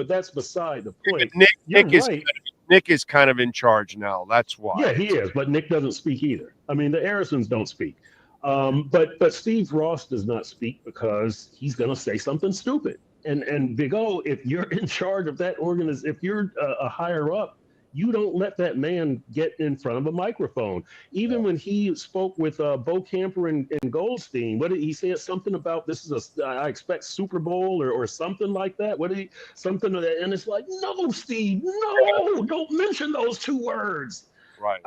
that's beside the point. Nick is kind of in charge now. That's why. Yeah, he is. But Nick doesn't speak either. I mean, the Harrisons don't speak. But Steve Ross does not speak because he's going to say something stupid. And Big O, if you're in charge of that organization, if you're a higher up, you don't let that man get in front of a microphone. Even when he spoke with Bo Camper and Goldstein, what did he say? Something about this is I expect Super Bowl or something like that. What did he something? And it's like, no, Steve, no, don't mention those two words. Right.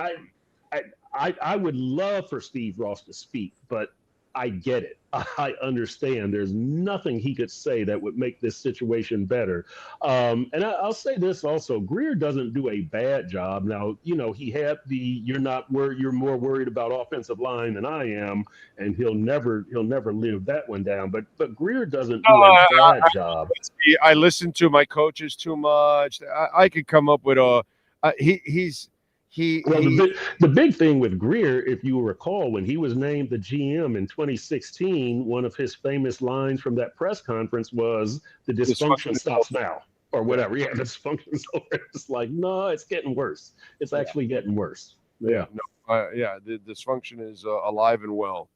I would love for Steve Ross to speak, but I get it. I understand. There's nothing he could say that would make this situation better. And I'll say this also: Greer doesn't do a bad job. Now, he had you're more worried about offensive line than I am, and he'll never live that one down. But Greer doesn't do a bad job. I listen to my coaches too much. I could come up with the big thing with Greer, if you recall, when he was named the GM in 2016, one of his famous lines from that press conference was, "The dysfunction stops now," or whatever. Yeah, dysfunction's over. It's like, no, it's getting worse. It's actually getting worse. Yeah. The dysfunction is alive and well,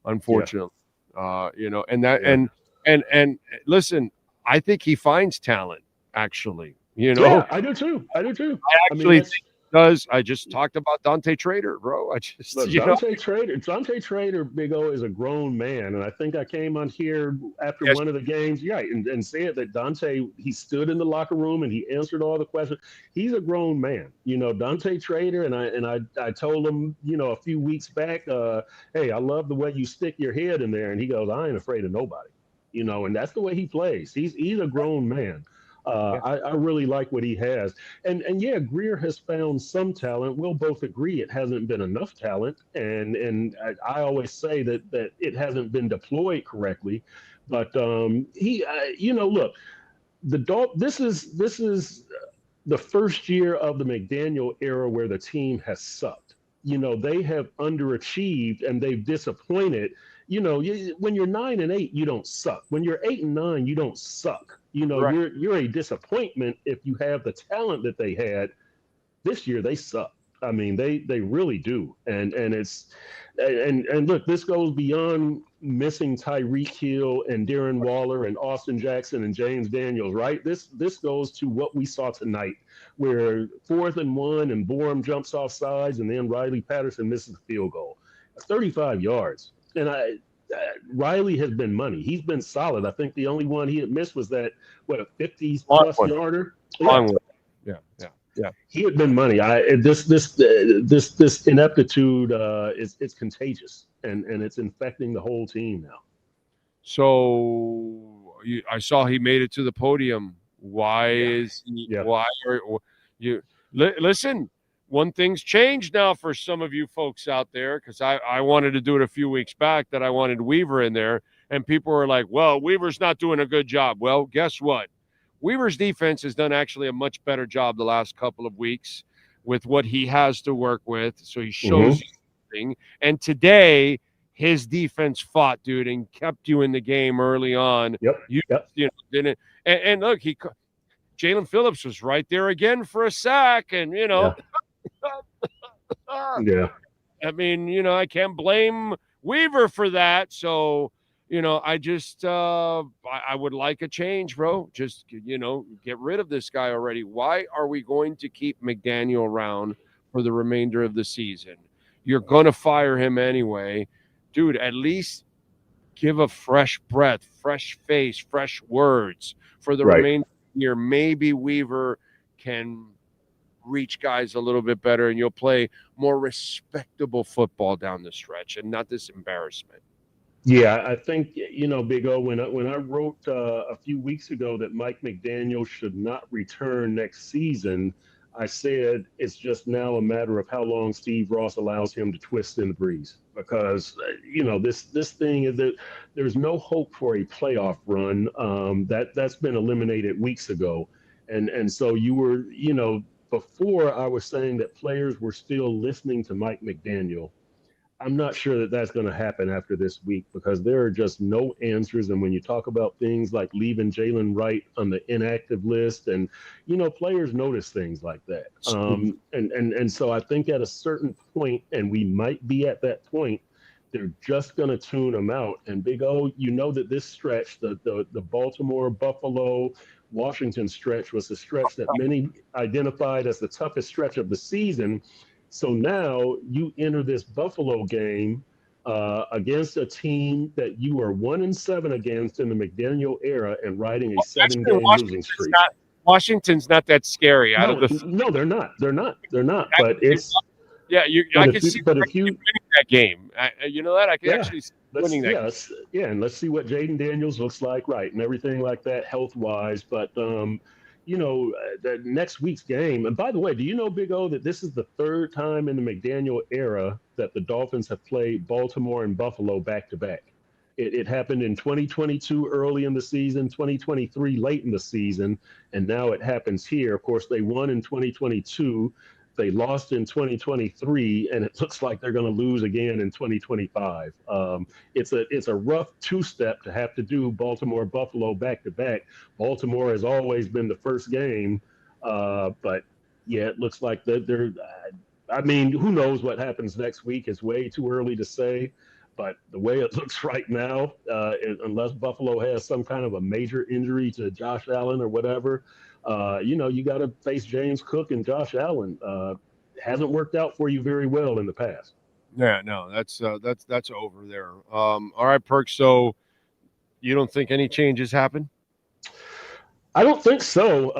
unfortunately. And listen, I think he finds talent. Actually, Yeah, I do too. I actually think does. I just talked about Dante Trader, bro. Dante Trader, Big O, is a grown man, and I think I came on here after one of the games, and said that Dante, he stood in the locker room and he answered all the questions. He's a grown man, Dante Trader, and I told him, a few weeks back, hey, I love the way you stick your head in there, and he goes, I ain't afraid of nobody, and that's the way he plays. He's a grown man. I really like what he has. And Greer has found some talent. We'll both agree it hasn't been enough talent. And I always say that it hasn't been deployed correctly. But look, this is the first year of the McDaniel era where the team has sucked. They have underachieved and they've disappointed. When you're 9-8, you don't suck. When you're 8-9, you don't suck. Right. You're a disappointment if you have the talent that they had. This year they suck. I mean, they really do. And look, this goes beyond missing Tyreek Hill and Darren Waller and Austin Jackson and James Daniels, right? This goes to what we saw tonight, where 4th and 1 and Borum jumps off sides and then Riley Patterson misses the field goal. 35 yards. And Riley has been money. He's been solid. I think the only one he had missed was that, a 50-plus yarder? Yeah. He had been money. This ineptitude it's contagious, and it's infecting the whole team now. So I saw he made it to the podium. Why is he? Yeah. Why are you? Listen. One thing's changed now for some of you folks out there, because I wanted to do it a few weeks back, that I wanted Weaver in there, and people were like, well, Weaver's not doing a good job. Well, guess what? Weaver's defense has done actually a much better job the last couple of weeks with what he has to work with, so he shows you something. And today, his defense fought, dude, and kept you in the game early on. You didn't. And look, Jalen Phillips was right there again for a sack, and I mean, I can't blame Weaver for that. So, I just I would like a change, bro. Just, get rid of this guy already. Why are we going to keep McDaniel around for the remainder of the season? You're going to fire him anyway. Dude, at least give a fresh breath, fresh face, fresh words for the remainder of the year. Maybe Weaver can reach guys a little bit better, and you'll play more respectable football down the stretch and not this embarrassment. Yeah, I think, Big O, when I wrote a few weeks ago that Mike McDaniel should not return next season, I said it's just now a matter of how long Steve Ross allows him to twist in the breeze, because, this thing is that there's no hope for a playoff run. That's been eliminated weeks ago. And so you were, before I was saying that players were still listening to Mike McDaniel. I'm not sure that that's going to happen after this week, because there are just no answers. And when you talk about things like leaving Jalen on the inactive list, and, players notice things like that. And so I think at a certain point, and we might be at that point, they're just going to tune them out. And Big O, you know that this stretch, the Baltimore, Buffalo, Washington stretch was the stretch that many identified as the toughest stretch of the season. So now you enter this Buffalo game against a team that you are 1-7 against in the McDaniel era and riding a 7-game losing streak. Washington's not that scary. No, they're not. But it's I can see winning that game. You know that I can actually see winning that game. Yeah, and let's see what Jaden Daniels looks like, right, and everything like that health wise. But the next week's game. And by the way, do you know, Big O, that this is the third time in the McDaniel era that the Dolphins have played Baltimore and Buffalo back to back? It happened in 2022 early in the season, 2023 late in the season, and now it happens here. Of course, they won in 2022. They lost in 2023, and it looks like they're going to lose again in 2025. It's a rough two-step to have to do Baltimore-Buffalo back-to-back. Baltimore has always been the first game, but, yeah, it looks like they're I mean, who knows what happens next week? It's way too early to say. But the way it looks right now, unless Buffalo has some kind of a major injury to Josh Allen or whatever, you got to face James Cook and Josh Allen. Hasn't worked out for you very well in the past. Yeah, no, that's over there. All right, Perk. So you don't think any changes happen? I don't think so,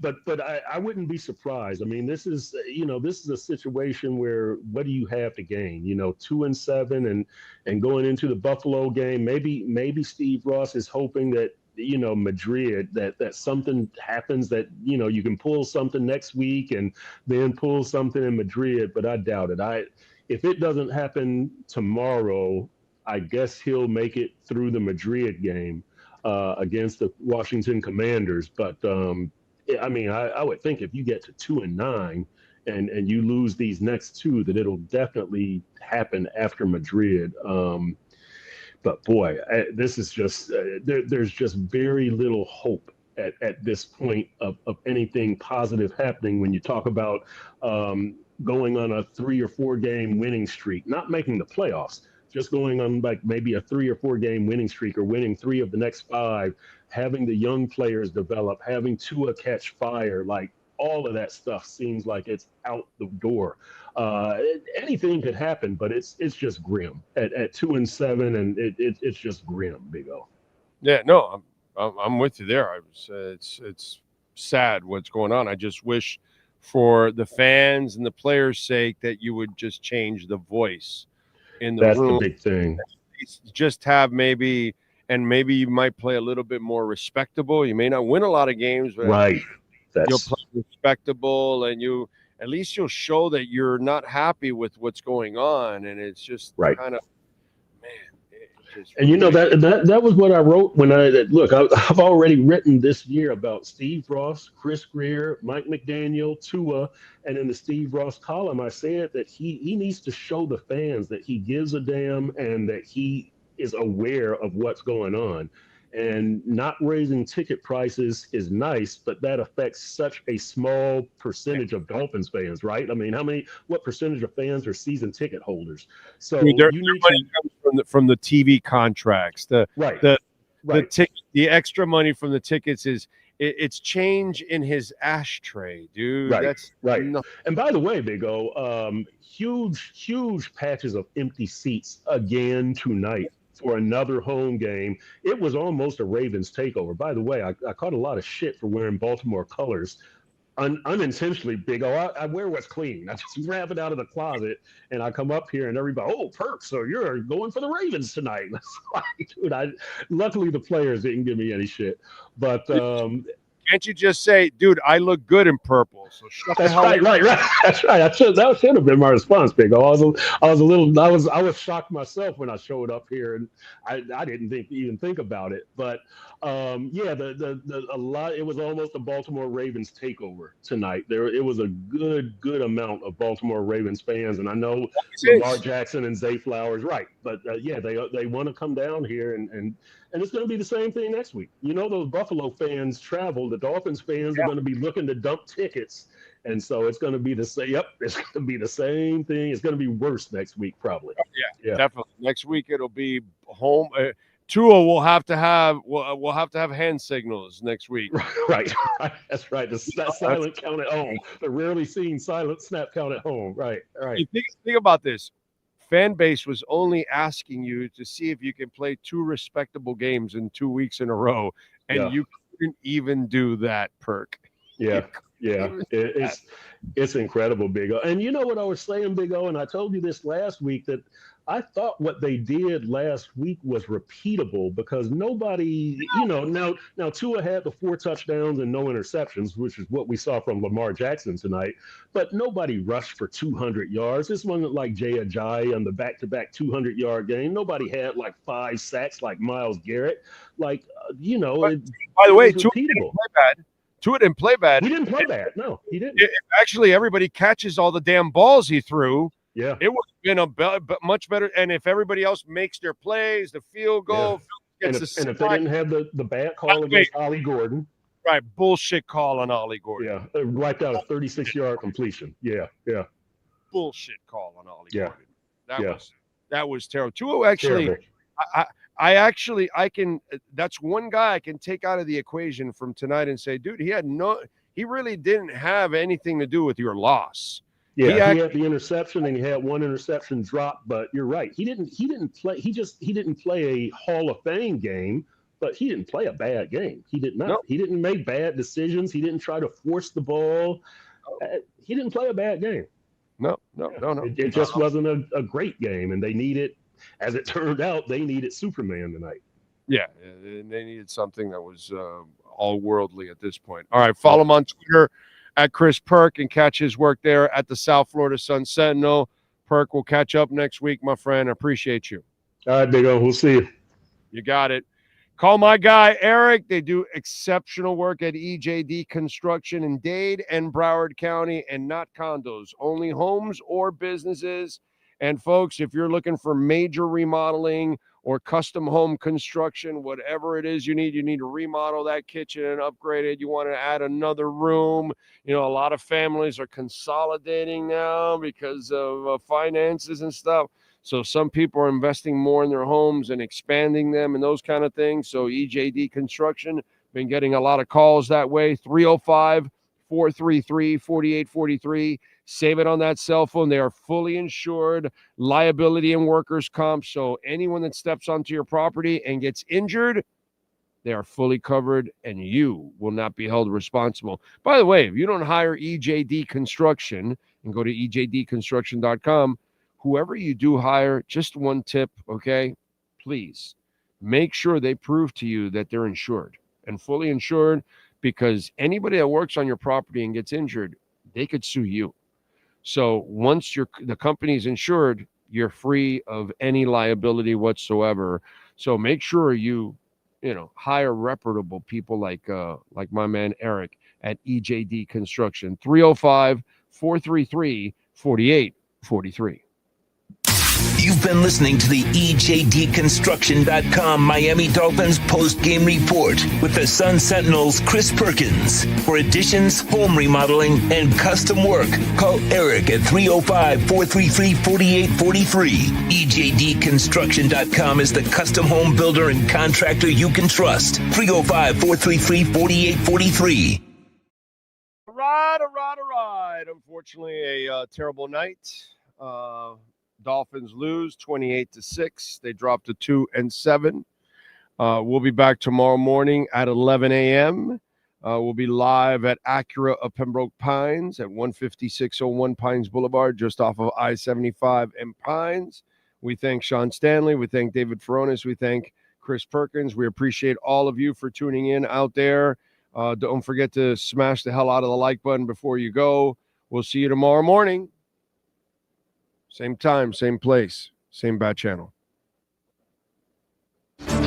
but I wouldn't be surprised. I mean, this is a situation where what do you have to gain? 2-7 and going into the Buffalo game, maybe Steve Ross is hoping that Madrid that something happens that you can pull something next week and then pull something in Madrid, but I doubt it. If it doesn't happen tomorrow, I guess he'll make it through the Madrid game against the Washington Commanders. But I would think if you get to 2-9 and you lose these next two, that it'll definitely happen after Madrid. But boy, this is just there's just very little hope at this point of anything positive happening when you talk about going on a 3 or 4 game winning streak, not making the playoffs. Just going on like maybe a 3 or 4 game winning streak or winning 3 of the next 5, having the young players develop, having Tua catch fire, like all of that stuff seems like it's out the door. Anything could happen, but it's just grim at 2-7, and it's just grim, Big O. Yeah, no, I'm with you there. It's sad what's going on. I just wish for the fans and the players' sake that you would just change the voice in the room. That's the big thing. Just have maybe you might play a little bit more respectable. You may not win a lot of games, but right. You'll play respectable, and at least you'll show that you're not happy with what's going on. And it's just right. kind of, and that was what I wrote when I've already written this year about Steve Ross, Chris Greer, Mike McDaniel, Tua, and in the Steve Ross column, I said that he needs to show the fans that he gives a damn and that he is aware of what's going on. And not raising ticket prices is nice, but that affects such a small percentage of Dolphins fans, right? I mean, what percentage of fans are season ticket holders? So money comes from the TV contracts. The extra money from the tickets it's change in his ashtray, dude. Right, that's right. And by the way, Big O, huge patches of empty seats again tonight for another home game. It was almost a Ravens takeover. By the way, I caught a lot of shit for wearing Baltimore colors. Unintentionally, Big O. I wear what's clean. I just grab it out of the closet, and I come up here, and everybody, Perk, so you're going for the Ravens tonight. Dude, luckily the players didn't give me any shit. But can't you just say, dude, I look good in purple? So shut the hell up. Right. That's right. That should have been my response, Big O. I was shocked myself when I showed up here, and I didn't even think about it. But it was almost a Baltimore Ravens takeover tonight. It was a good amount of Baltimore Ravens fans, and I know Lamar Jackson and Zay Flowers, right? But they want to come down here, and it's going to be the same thing next week. Those Buffalo fans travel. The Dolphins fans are going to be looking to dump tickets And so it's going to be the same. Yep, it's going to be the same thing. It's going to be worse next week, probably. Yeah, definitely. Next week it'll be home. Tua will have to have we'll have to have hand signals next week. Right. That's right. The silent count at home. The rarely seen silent snap count at home. Right. You think about this. Fan base was only asking you to see if you can play 2 respectable games in 2 weeks in a row, and you couldn't even do that, Perk. Yeah. It's incredible, Big O. And you know what I was saying, Big O, and I told you this last week, that I thought what they did last week was repeatable because nobody, now Tua had the 4 touchdowns and no interceptions, which is what we saw from Lamar Jackson tonight, but nobody rushed for 200 yards. This wasn't like Jay Ajayi on the back-to-back 200-yard game. Nobody had like 5 sacks like Myles Garrett. Like, by the way, Tua didn't play bad. Tua didn't play bad. He didn't play bad. No, he didn't. Actually, everybody catches all the damn balls he threw. Yeah, it would have been much better. And if everybody else makes their plays, the field goal, and if they didn't have the bad call against Ollie Gordon, right? Bullshit call on Ollie Gordon. Yeah, wiped out a 36-yard completion. Yeah. Bullshit call on Ollie Gordon. That was terrible. Tua actually, terrible. I can. That's one guy I can take out of the equation from tonight and say, dude, he really didn't have anything to do with your loss. Yeah, he had the interception and he had 1 interception drop, but you're right. He didn't play. He didn't play a Hall of Fame game, but he didn't play a bad game. He did not. Nope. He didn't make bad decisions. He didn't try to force the ball. He didn't play a bad game. No. It just wasn't a great game, and they needed, as it turned out, they needed Superman tonight. Yeah, they needed something that was all worldly at this point. All right, follow him on Twitter at Chris Perk and catch his work there at the South Florida Sun Sentinel. Perk, will catch up next week, my friend. I appreciate you. All right, Big O. We'll see you. You got it. Call my guy, Eric. They do exceptional work at EJD Construction in Dade and Broward County, and not condos, only homes or businesses. And, folks, if you're looking for major remodeling or custom home construction, whatever it is you need to remodel that kitchen and upgrade it. You want to add another room. A lot of families are consolidating now because of finances and stuff. So some people are investing more in their homes and expanding them and those kind of things. So EJD Construction, been getting a lot of calls that way. 305-433-4843. Save it on that cell phone. They are fully insured, liability and workers' comp. So anyone that steps onto your property and gets injured, they are fully covered, and you will not be held responsible. By the way, if you don't hire EJD Construction and go to ejdconstruction.com, whoever you do hire, just one tip, okay? Please make sure they prove to you that they're insured and fully insured, because anybody that works on your property and gets injured, they could sue you. So once the company's insured, you're free of any liability whatsoever. So make sure you hire reputable people like my man Eric at EJD Construction. 305-433-4843. You've been listening to the EJDconstruction.com Miami Dolphins post-game report with the Sun Sentinel's Chris Perkins. For additions, home remodeling, and custom work, call Eric at 305-433-4843. EJDconstruction.com is the custom home builder and contractor you can trust. 305-433-4843. All right. Unfortunately, a terrible night. Dolphins lose 28-6. They dropped to 2-7. We'll be back tomorrow morning at 11 a.m. We'll be live at Acura of Pembroke Pines at 15601 Pines Boulevard, just off of I-75 and Pines. We thank Sean Stanley. We thank David Furones. We thank Chris Perkins. We appreciate all of you for tuning in out there. Don't forget to smash the hell out of the like button before you go. We'll see you tomorrow morning. Same time, same place, same bat channel.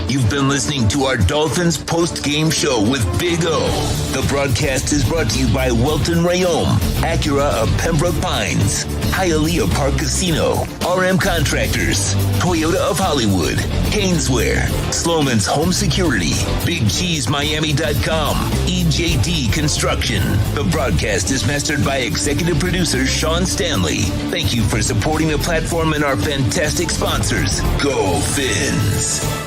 You've been listening to our Dolphins post-game show with Big O. The broadcast is brought to you by Welton Rayome, Acura of Pembroke Pines, Hialeah Park Casino, RM Contractors, Toyota of Hollywood, Caneswear, Sloman's Home Security, BigCheeseMiami.com, EJD Construction. The broadcast is mastered by executive producer Sean Stanley. Thank you for supporting the platform and our fantastic sponsors. Go Fins!